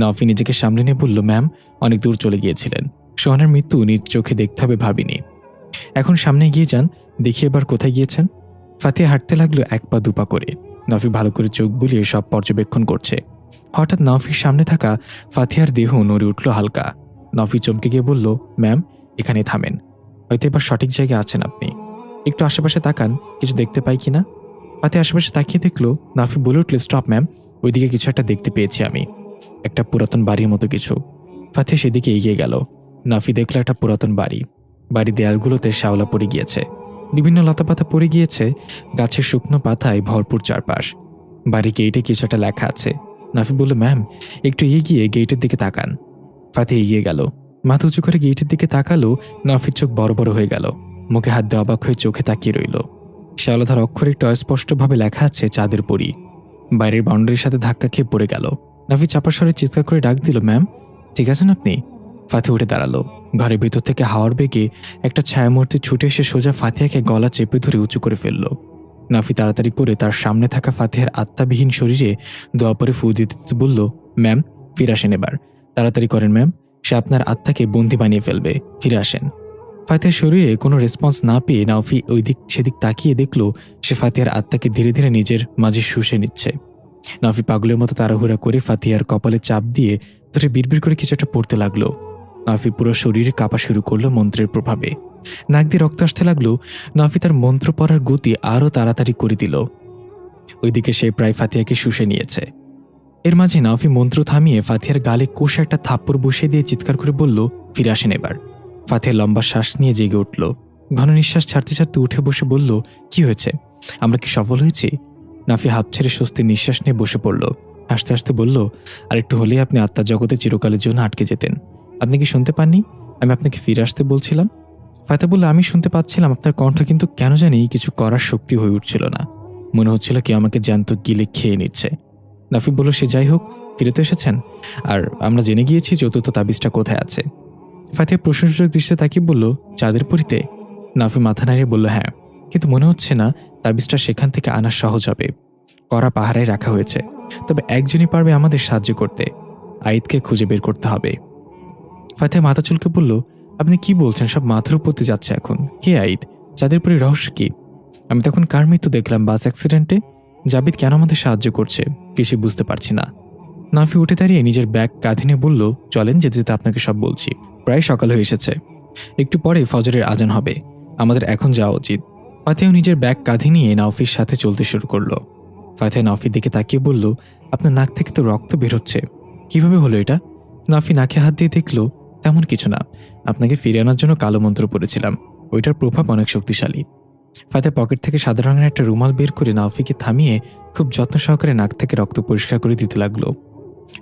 নাফি নিজেকে সামনে নিয়ে বলল, ম্যাম, অনেক দূর চলে গিয়েছিলেন। সোহানার মৃত্যু নিজ চোখে দেখতে হবে ভাবিনি। এখন সামনে এগিয়ে যান, দেখি এবার কোথায় গিয়েছেন। ফাতিহা হাঁটতে লাগলো 1 পা 2 পা করে। নাফি ভালো করে চোখ বুলিয়ে সব পর্যবেক্ষণ করছে। হঠাৎ নাফির সামনে থাকা ফাতিহার দেহ নড়ে উঠল হালকা। নাফি চমকে গিয়ে বলল, ম্যাম এখানে থামেন, হয়তো এবার সঠিক জায়গায় আছেন আপনি। একটু আশেপাশে তাকান, কিছু দেখতে পাই কিনা। ফাতে আশেপাশে তাকিয়ে দেখলো। নাফি বলে উঠল, স্টপ ম্যাম, ওইদিকে কিছু একটা দেখতে পেয়েছি আমি, একটা পুরাতন বাড়ির মতো কিছু। ফাতে সেদিকে এগিয়ে গেল। নাফি দেখল একটা পুরাতন বাড়ি। বাড়ির দেয়ালগুলোতে শ্যাওলা পড়ে গিয়েছে, বিভিন্ন লতাপাতা পড়ে গিয়েছে, গাছের শুকনো পাতায় ভরপুর চারপাশ। বাড়ির গেইটে কিছু একটা লেখা আছে। নাফি বলল, ম্যাম একটু এগিয়ে গিয়ে গেইটের দিকে তাকান। ফাতে এগিয়ে গেল, মাথা উঁচু করে গেইটের দিকে তাকালো। নাফির চোখ বড় বড় হয়ে গেল, মুখে হাত দিয়ে অবাক হয়ে চোখে তাকিয়ে রইল। শ্যাওলাধার অক্ষরে একটু অস্পষ্টভাবে লেখা আছে, চাঁদের পরী। বাইরের বাউন্ডারির সাথে ধাক্কা খেয়ে পড়ে গেল। নাফি চাপা স্বরে চিৎকার করে ডাক দিল, ম্যাম ঠিক আছেন আপনি? ফাতে উঠে দাঁড়ালো। ঘরের ভিতর থেকে হাওয়ার বেগে একটা ছায়ামূর্তি ছুটে এসে সোজা ফাতিহাকে গলা চেপে ধরে উঁচু করে ফেলল। নাফি তাড়াতাড়ি করে তার সামনে থাকা ফাতিহার আত্মাবিহীন শরীরে দোয়া পরে ফু দিতে দিতে বলল, ম্যাম ফিরে আসেন এবার, তাড়াতাড়ি করেন ম্যাম, সে আপনার আত্মাকে বন্দি বানিয়ে ফেলবে, ফিরে আসেন। ফাতিহার শরীরে কোনো রেসপন্স না পেয়ে নাফি ওই দিক সেদিক তাকিয়ে দেখল সে ফাতিহার আত্মাকে ধীরে ধীরে নিজের মাঝে শুষে নিচ্ছে। নাফি পাগলের মতো তাড়াহুড়া করে ফাতিহার কপালে চাপ দিয়ে ধরে বিড়বিড় করে কিছু একটা পড়তে লাগলো। নাফি পুরো শরীরে কাঁপা শুরু করলো মন্ত্রের প্রভাবে। নাক দিয়ে রক্ত আসতে লাগলো। নাফি তার মন্ত্র পড়ার গতি আরও তাড়াতাড়ি করে দিল। ওইদিকে সে প্রায় ফাতিহাকে শুষে নিয়েছে। এর মাঝে নাফি মন্ত্র থামিয়ে ফাতিহার গালে কষে একটা থাপ্পড় বসিয়ে দিয়ে চিৎকার করে বলল, ফিরে আসেন এবার। ফাতিহা লম্বা শ্বাস নিয়ে জেগে উঠল। ঘন নিঃশ্বাস ছাড়তে ছাড়তে উঠে বসে বলল, কি হয়েছে, আমরা কি সফল হয়েছি? নাফি হাঁপ ছেড়ে স্বস্তির নিঃশ্বাস নিয়ে বসে পড়ল। হাসতে হাসতে বলল, আর একটু হলেই আপনি আত্মার জগতে চিরকালের জন্য আটকে যেতেন। আপনি কি শুনতে পাননি আমি আপনাকে ফিরে আসতে বলছিলাম? ফাতিহা বলল, আমি শুনতে পাচ্ছিলাম আপনার কণ্ঠ, কিন্তু কেন জানি কিছু করার শক্তি হয়ে উঠছিল না। মনে হচ্ছিল কেউ আমাকে জ্যান্ত গিলে খেয়ে নিচ্ছে। নাফি বলল, সে যাই হোক, ফিরে তো এসেছেন, আর আমরা জেনে গিয়েছি চতুর্থ তাবিজটা কোথায় আছে। ফাতিহা প্রশংসক দৃষ্টিতে তাকিয়ে বলল, চাঁদের পরীতে? নাফি মাথা নাড়িয়ে বলল, হ্যাঁ, কিন্তু মনে হচ্ছে না তাবিজটা সেখান থেকে আনা সহজ হবে। কড়া পাহারায় রাখা হয়েছে, তবে একজনই পারবে আমাদের সাহায্য করতে। আইদকে খুঁজে বের করতে হবে। ফাতিহা মাথা চুলকে বলল, আপনি কি বলছেন, সব মাথার উপর দিয়ে যাচ্ছে এখন। কে আইদ? চাঁদের পরীর রহস্য কি? আমি তখন কার মৃত্যু দেখলাম বাস অ্যাক্সিডেন্টে? জাবিদ কেন আমাদের সাহায্য করছে কিছু বুঝতে পারছি না। নাফি উঠে দাঁড়িয়ে নিজের ব্যাগ কাঁধে নিয়ে বলল, চলেন, যেতে যেতে আপনাকে সব বলছি। প্রায় সকাল হয়ে এসেছে, একটু পরে ফজরের আজান হবে, আমাদের এখন যাওয়া উচিত। ফাতিহা নিজের ব্যাগ কাঁধে নিয়ে নাফির সাথে চলতে শুরু করলো। ফাতিহা নাফির দিকে তাকিয়ে বলল, আপনার নাক থেকে তো রক্ত বের হচ্ছে, কিভাবে হলো এটা? নাফি নাকে হাত দিয়ে দেখল, তেমন কিছু না, আপনাকে ফিরে আনার জন্য কালো মন্ত্র পড়েছিলাম, ওইটার প্রভাব অনেক শক্তিশালী। ফাতিহা পকেট থেকে সাদা রঙের একটা রুমাল বের করে নাফিকে থামিয়ে খুব যত্ন সহকারে নাক থেকে রক্ত পরিষ্কার করে দিতে লাগলো।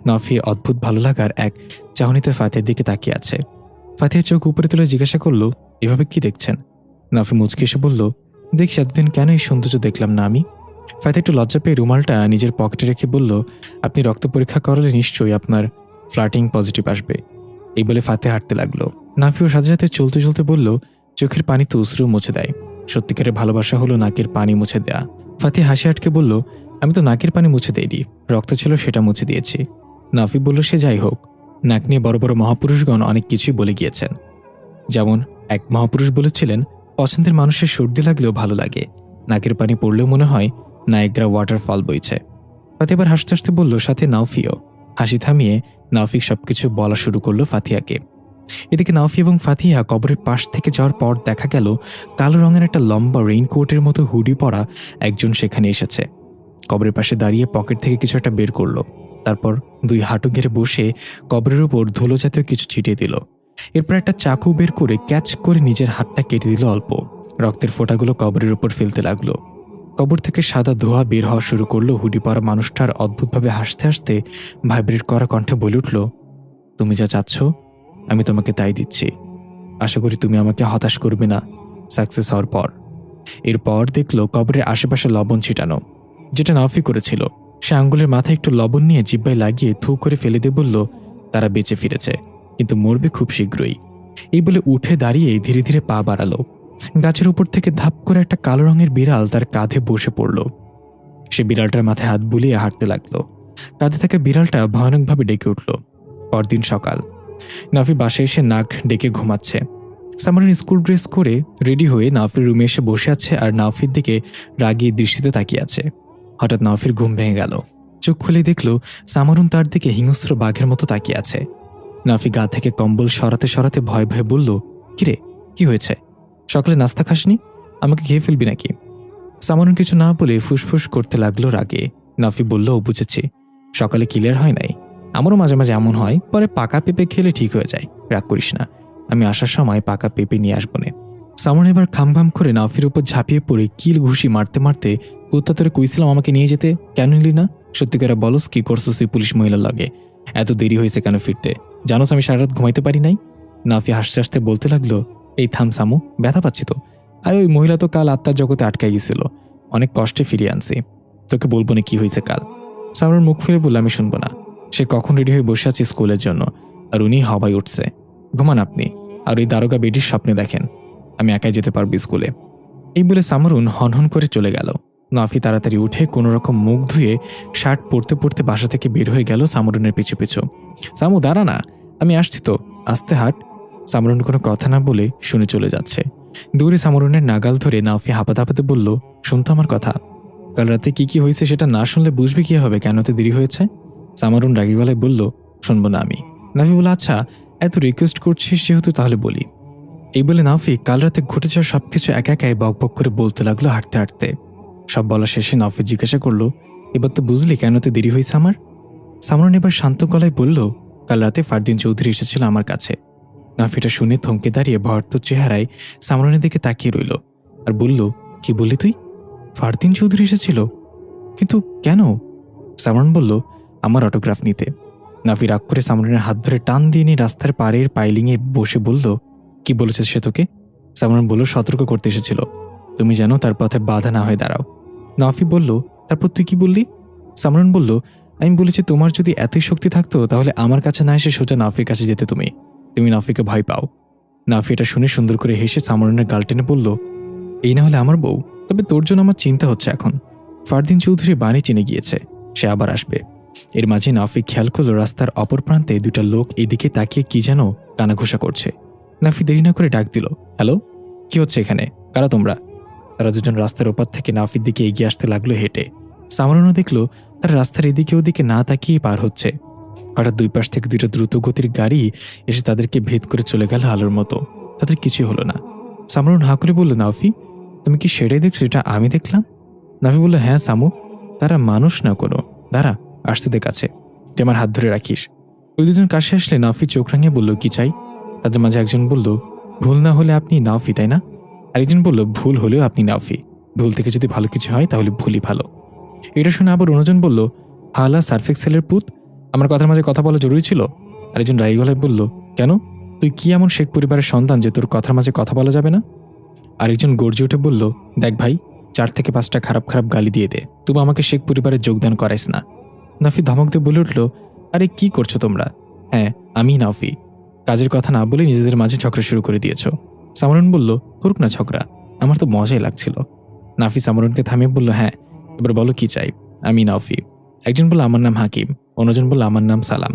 নাফি অদ্ভুত ভালো লাগার এক চাহনিতে ফাতিহার দিকে তাকিয়ে আছে। ফাতিহা চোখ উপরে তুলে জিজ্ঞাসা করলো, এভাবে কি দেখছেন? নাফি মুচকি এসে বলল, দেখছি এতদিন কেন এই সৌন্দর্য দেখলাম না আমি। ফাতিহা একটু লজ্জা পেয়ে রুমালটা নিজের পকেটে রেখে বলল, আপনি রক্ত পরীক্ষা করালে নিশ্চয়ই আপনার ফ্লাটিং পজিটিভ আসবে। এই বলে ফাতিহা হাঁটতে লাগলো। নাফিও সাথে সাথে চলতে চলতে বলল, চোখের পানি তো অশ্রু মুছে দেয়, সত্যিকারের ভালোবাসা হলো নাকের পানি মুছে দেয়া। ফাতিহা হাসি আটকে বলল, আমি তো নাকের পানি মুছে দেইনি, রক্ত ছিল সেটা মুছে দিয়েছি। নাফি বলল, সে যাই হোক, নাক নিয়ে বড় বড় মহাপুরুষগণ অনেক কিছুই বলে গিয়েছেন। যেমন এক মহাপুরুষ বলেছিলেন, পছন্দের মানুষের সর্দি লাগলেও ভালো লাগে, নাকের পানি পড়লেও মনে হয় নায়াগ্রা ওয়াটারফল বইছে। ফাতিহা এবার হাসতে হাসতে বলল, সাথে নাফিও। হাসি থামিয়ে নাফি সবকিছু বলা শুরু করলো ফাতিহাকে। এদিকে নাফি এবং ফাতিহা কবরের পাশ থেকে যাওয়ার পর দেখা গেল কালো রঙের একটা লম্বা রেইনকোটের মতো হুডি পরা একজন সেখানে এসেছে। কবরের পাশে দাঁড়িয়ে পকেট থেকে কিছু একটা বের করলো, তারপর দুই হাঁটু ঘেরে বসে কবরের উপর ধুলো জাতীয় কিছু ছিটিয়ে দিল। এরপর একটা চাকু বের করে ক্যাচ করে নিজের হাতটা কেটে দিল অল্প। রক্তের ফোঁটাগুলো কবরের উপর ফেলতে লাগলো। কবর থেকে সাদা ধোঁয়া বের হওয়া শুরু করলো। হুডি পরা মানুষটার অদ্ভুতভাবে হাসতে হাসতে ভাইব্রেট করা কণ্ঠে বলে উঠল, তুমি যা চাচ্ছ আমি তোমাকে তাই দিচ্ছি, আশা করি তুমি আমাকে হতাশ করবে না সাকসেস হওয়ার পর। এরপর দেখলো কবরের আশেপাশে লবণ ছিটানো, যেটা নাফি করেছিল। সে আঙ্গুলের মাথায় একটু লবণ নিয়ে জিব্বায় লাগিয়ে থু করে ফেলে দিয়ে বলল, তারা বেঁচে ফিরেছে, কিন্তু মরবে খুব শীঘ্রই। এই বলে উঠে দাঁড়িয়ে ধীরে ধীরে পা বাড়ালো। গাছের উপর থেকে ধাপ করে একটা কালো রঙের বিড়াল তার কাঁধে বসে পড়ল। সে বিড়ালটার মাথায় হাত বুলিয়ে হাঁটতে লাগলো। কাঁধে থাকা বিড়ালটা ভয়ানকভাবে ডেকে উঠল। পরদিন সকাল, নাফি বাসায় এসে নাক ডেকে ঘুমাচ্ছে। সামারুন স্কুল ড্রেস করে রেডি হয়ে নাফির রুমে এসে বসে আছে আর নাফির দিকে রাগী দৃষ্টিতে তাকিয়ে আছে। হঠাৎ নাফির ঘুম ভেঙে গেল। চোখ খুলে দেখল সামারুন তার দিকে হিংস্র বাঘের মতো তাকিয়ে আছে। নাফি গা থেকে কম্বল সরাতে সরাতে ভয়ে ভয়ে বলল, কিরে, কি হয়েছে? সকালে নাস্তা খাসনি? আমাকে খেয়ে ফেলবি নাকি? সামারুন কিছু না বলে ফুসফুস করতে লাগলো রাগে। নাফি বলল, বুঝেছি, সকালে ক্লিয়ার হয় নাই। আমারও মাঝে মাঝে এমন হয়, পরে পাকা পেঁপে খেলে ঠিক হয়ে যায়। রাগ করিস না, আমি আসার সময় পাকা পেঁপে নিয়ে আসবো নে। সামরুন এবার খামখাম করে নাফির উপর ঝাঁপিয়ে পড়ে কিল ঘুষি মারতে মারতে, কুত্তা তোরে কইছিলাম আমাকে নিয়ে যেতে, কেন নিলি না? সত্যি করে বলস, কি করছিস এই পুলিশ মহিলার লাগে? এত দেরি হয়েছে কেন ফিরতে? জানোস আমি সারা রাত ঘুমাইতে পারি নাই? নাফি হাসতে হাসতে বলতে লাগলো, এই থাম সামু, ব্যথা পাচ্ছি তো। আর ওই মহিলা তো কাল আত্মার জগতে আটকাই গেছিল, অনেক কষ্টে ফিরিয়ে আনছি। তোকে বলবো না কি হয়েছে কাল। সামরুন মুখ ফিরে বলল, আমি শুনবো না। সে কখন রেডি হয়ে বসে আছে স্কুলের জন্য, আর উনি হাওয়ায় উঠছে। ঘুমান আপনি, আর ওই দারোগা বেডির স্বপ্নে দেখেন আমি একাই যেতে পারবো স্কুলে। এই বলে সামরুন হনহন করে চলে গেল। নাফি তাড়াতাড়ি উঠে কোনোরকম মুখ ধুয়ে শার্ট পরতে পরতে বাসা থেকে বের হয়ে গেল সামরুনের পিছু পিছু। সামু, দাঁড়া না, আমি আসছি তো, আস্তে হাট। সামরুন কোনো কথা না বলে শুনে চলে যাচ্ছে। দূরে সামরুনের নাগাল ধরে নাফি হাঁপাতে হাঁপাতে বলল, শুনতো আমার কথা? কাল রাতে কি কি হয়েছে সেটা না শুনলে বুঝবে কি হবে কেন এত দেরি হয়েছে? সামরুন রাগী গলায় বলল, শুনবো না আমি। নাফি বলল, আচ্ছা এত রিকোয়েস্ট করছিস যেহেতু তাহলে বলি। এই বলে নাফি কাল রাতে ঘটে যাওয়া সবকিছু একা একাই বকবক করে বলতে লাগলো হাঁটতে হাঁটতে। সব বলা শেষে নাফি জিজ্ঞাসা করলো, এবার তো বুঝলি কেন এত দেরি হয়েছে আমার? সামরুন এবার শান্ত গলায় বলল, কাল রাতে ফারদিন চৌধুরী এসেছিল আমার কাছে। নাফিটা শুনে থমকে দাঁড়িয়ে ভয়ার্ত চেহারায় সামরুনের দিকে তাকিয়ে রইল আর বলল, কি বললি তুই? ফারদিন চৌধুরী এসেছিল? কিন্তু কেন? সামরুন বলল, আমার অটোগ্রাফ নিতে। নাফি রাগ করে সামরুনের হাত ধরে টান দিয়ে নিয়ে রাস্তার পাড়ের পাইলিংয়ে বসে বলল, কি বলেছে সে তোকে? সামরুন বলল, সতর্ক করতে এসেছিল, তুমি যেন তার পথে বাধা না হয়ে দাঁড়াও। নাফি বলল, তারপর তুই কি বললি? সামরুন বলল, আমি বলেছি তোমার যদি এতই শক্তি থাকতো তাহলে আমার কাছে না এসে সোজা নাফির কাছে যেতে। তুমি নাফিকে ভয় পাও। নাফি এটা শুনে সুন্দর করে হেসে সামরুনের গাল টেনে বলল, এই না হলে আমার বউ, তবে তোর জন্য আমার চিন্তা হচ্ছে এখন। ফারদিন চৌধুরী বাণী চিনে গিয়েছে, সে আবার আসবে। এর মাঝে নাফি খেয়াল করল রাস্তার অপর প্রান্তে দুটা লোক এদিকে তাকিয়ে কি যেন কানাঘোষা করছে। নাফি দেরি না করে ডাক দিল, হ্যালো, কি হচ্ছে এখানে? কারা তোমরা? তারা দুজন রাস্তার ওপার থেকে নাফির দিকে এগিয়ে আসতে লাগলো হেঁটে। সামরুনও দেখল তারা রাস্তার এদিকে ওদিকে না তাকিয়ে পার হচ্ছে। হঠাৎ দুই পাশ থেকে দুটো দ্রুত গতির গাড়ি এসে তাদেরকে ভেদ করে চলে গেল আলোর মতো। তাদের কিছুই হলো না। সামরুন হাঁ করে বলল, নাফি, তুমি কি সেটাই দেখছো যেটা আমি দেখলাম? নাফি বলল, হ্যাঁ সামু, তারা মানুষ না কোনো। দাঁড়া, আসতে দে কাছে, তুই আমার হাত ধরে রাখিস। ওই দুজন কাছে আসলে নাফি চোখ রাঙিয়ে বলল, কি চাই? তাদের মাঝে একজন বলল, ভুল না হলে আপনি নাফি, তাই না? আরেকজন বলল, ভুল হলেও আপনি নাফি, ভুল থেকে যদি ভালো কিছু হয় তাহলে ভুলই ভালো। এটা শুনে আবার অন্যজন বলল, হালা সার্ফেক্সেলের পুত, আমার কথার মাঝে কথা বলা জরুরি ছিল? আরেকজন রাগী গলায় বলল, কেন, তুই কি এমন শেখ পরিবারের সন্তান যে তোর কথার মাঝে কথা বলা যাবে না? আরেকজন গর্জে উঠে বলল, দেখ ভাই, 4 থেকে 5টা খারাপ খারাপ গালি দিয়ে দে, তবু আমাকে শেখ পরিবারে যোগদান করাইস না। নাফি ধমক দিয়ে বলে উঠল, আরে কি করছো তোমরা? হ্যাঁ, আমি নাফি। কাজের কথা না বলে নিজেদের মাঝে ঝগড়া শুরু করে দিয়েছ। সামরুন বলল, করুক না ঝগড়া, আমার তো মজাই লাগছিল। নাফি সামরুনকে থামিয়ে বলল, হ্যাঁ, এবার বলো কি চাই? আমি নাফি। একজন বলল, আমার নাম হাকিম। অন্যজন বলল, আমার নাম সালাম।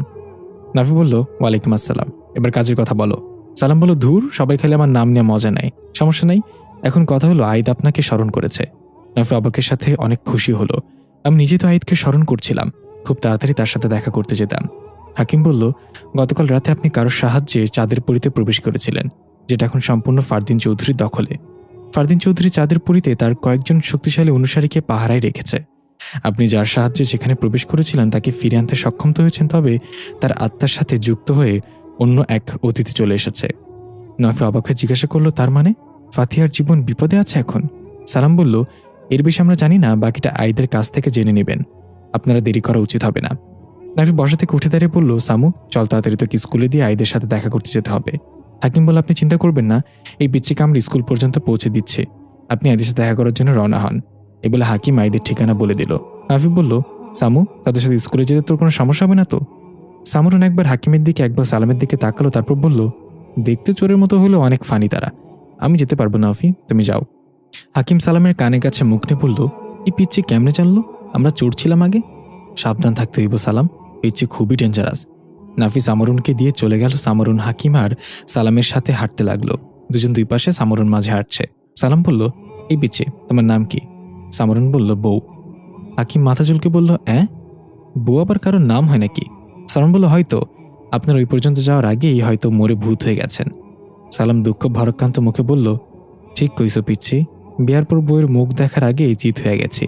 নাফি বলল, ওয়ালাইকুম আসসালাম, এবার কাজের কথা বলো। সালাম বলল, ধুর, সবাই খালি আমার নাম নিয়ে মজা নেয়, সমস্যা নেই। এখন কথা হলো আইদ আপনাকে স্মরণ করেছে। নাফি অবাকের সাথে অনেক খুশি হলো। আমি নিজে তো আইদকে স্মরণ করছিলাম, খুব তাড়াতাড়ি তার সাথে দেখা করতে যেতাম। হাকিম বলল, গতকাল রাতে আপনি কারোর সাহায্যে চাঁদের পুরীতে প্রবেশ করেছিলেন, যেটা এখন সম্পূর্ণ ফারদিন চৌধুরীর দখলে। ফারদিন চৌধুরী চাঁদের পুরীতে তার কয়েকজন শক্তিশালী অনুসারীকে পাহারায় রেখেছে। আপনি যার সাহায্যে সেখানে প্রবেশ করেছিলেন তাকে ফিরে আনতে সক্ষম তো হয়েছেন, তবে তার আত্মার সাথে যুক্ত হয়ে অন্য এক অতিথি চলে এসেছে। নাফি অবাক হয়ে জিজ্ঞাসা করলো, তার মানে ফাতিহার জীবন বিপদে আছে এখন? সালাম বলল, এর বেশি আমরা জানি না, বাকিটা আইদের কাছ থেকে জেনে নেবেন, আপনারা দেরি করা উচিত হবে না। নাফি বসা থেকে উঠে দাঁড়িয়ে বলল, সামু, চল তাড়াতাড়ি তোকে স্কুলে দিয়ে আইদের সাথে দেখা করতে যেতে হবে। হাকিম বলল, আপনি চিন্তা করবেন না, এই বিচ্ছিকে আমরা স্কুল পর্যন্ত পৌঁছে দিচ্ছে, আপনি আইদের সাথে দেখা করার জন্য রওনা হন। এ বলে হাকিম আইদের ঠিকানা বলে দিল। নাফি বলল, সামু, তাদের সাথে স্কুলে যেতে তোর কোনো সমস্যা হবে না তো? সামরুন একবার হাকিমের দিকে একবার সালামের দিকে তাকালো, তারপর বলল, দেখতে চোরের মতো হলেও অনেক ফানি তারা, আমি যেতে পারবো না নাফি, তুমি যাও। হাকিম সালামের কানে কাছে মুখ নিয়ে বলল, এই পিচ্ছি কেমনে জানলো আমরা চোর ছিলাম আগে? সাবধান থাকতে হইব সালাম, পিচ্ছি খুবই ডেঞ্জারাস। নাফি সামরুনকে দিয়ে চলে গেল। সামরুন হাকিম আর সালামের সাথে হাঁটতে লাগলো। দুজন দুই পাশে, সামরুন মাঝে হাঁটছে। সালাম বলল, এই পিচ্ছি, তোমার নাম কি? সামরুন বলল, বউ। হাকিম মাথা চুলকে বলল, বউ আবার কারোর নাম হয় নাকি? সামরুন বলল, হয়তো, আপনার ওই পর্যন্ত যাওয়ার আগেই হয়তো মরে ভূত হয়ে গেছেন। সালাম দুঃখ ভরক্রান্ত মুখে বলল, ঠিক কইছো পিচ্ছি, বিয়ার পর বউয়ের মুখ দেখার আগেই চিত হয়ে গেছি।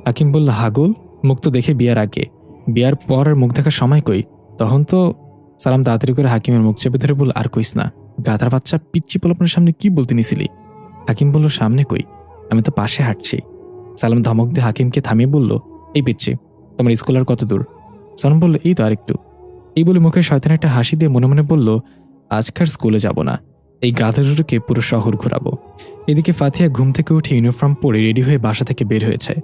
হাকিম বলল, হাগল, মুখ তো দেখে বিয়ার আগে, বিয়ার পর আর মুখ দেখার সময় কই? তখন তো। সালাম তাড়াতাড়ি করে হাকিমের মুখ চেপে ধরে বলল, আর কইস না, গাধার বাচ্চা, পিচ্ছি পোলাপনের সামনে কি বলতে নিছিলি? হাকিম বলল, সামনে কই, আমি তো পাশে হাঁটছি। সালাম ধমক দিয়ে হাকিমকে থামিয়ে বলল, এই পিচ্ছি, তোমার স্কুল আর কত দূর? সালাম বলল, এই তো আরেকটু। এই বলে মুখে শয়তান একটা হাসি দিয়ে মনে মনে বলল, আজকার স্কুলে যাব না, এই গাধা দুটোকে পুরো শহর ঘোরাবো। এদিকে ফাতিহা ঘুম থেকে উঠে ইউনিফর্ম পরে রেডি হয়ে বাসা থেকে বের হয়েছে।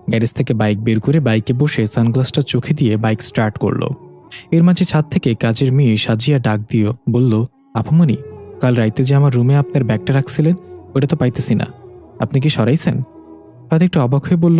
গ্যারেজ থেকে বাইক বের করে বাইকে বসে সানগ্লাসটা চোখে দিয়ে বাইক স্টার্ট করলো। এর মাঝে ছাদ থেকে কাজের মেয়ে সাজিয়া ডাক দিয়ে বলল, আপামনি, কাল রাইতে যে আমার রুমে আপনার ব্যাগটা রাখছিলেন, ওটা তো পাইতেছি না, আপনি কি সরাইছেন? ফাতি একটু অবাক হয়ে বলল,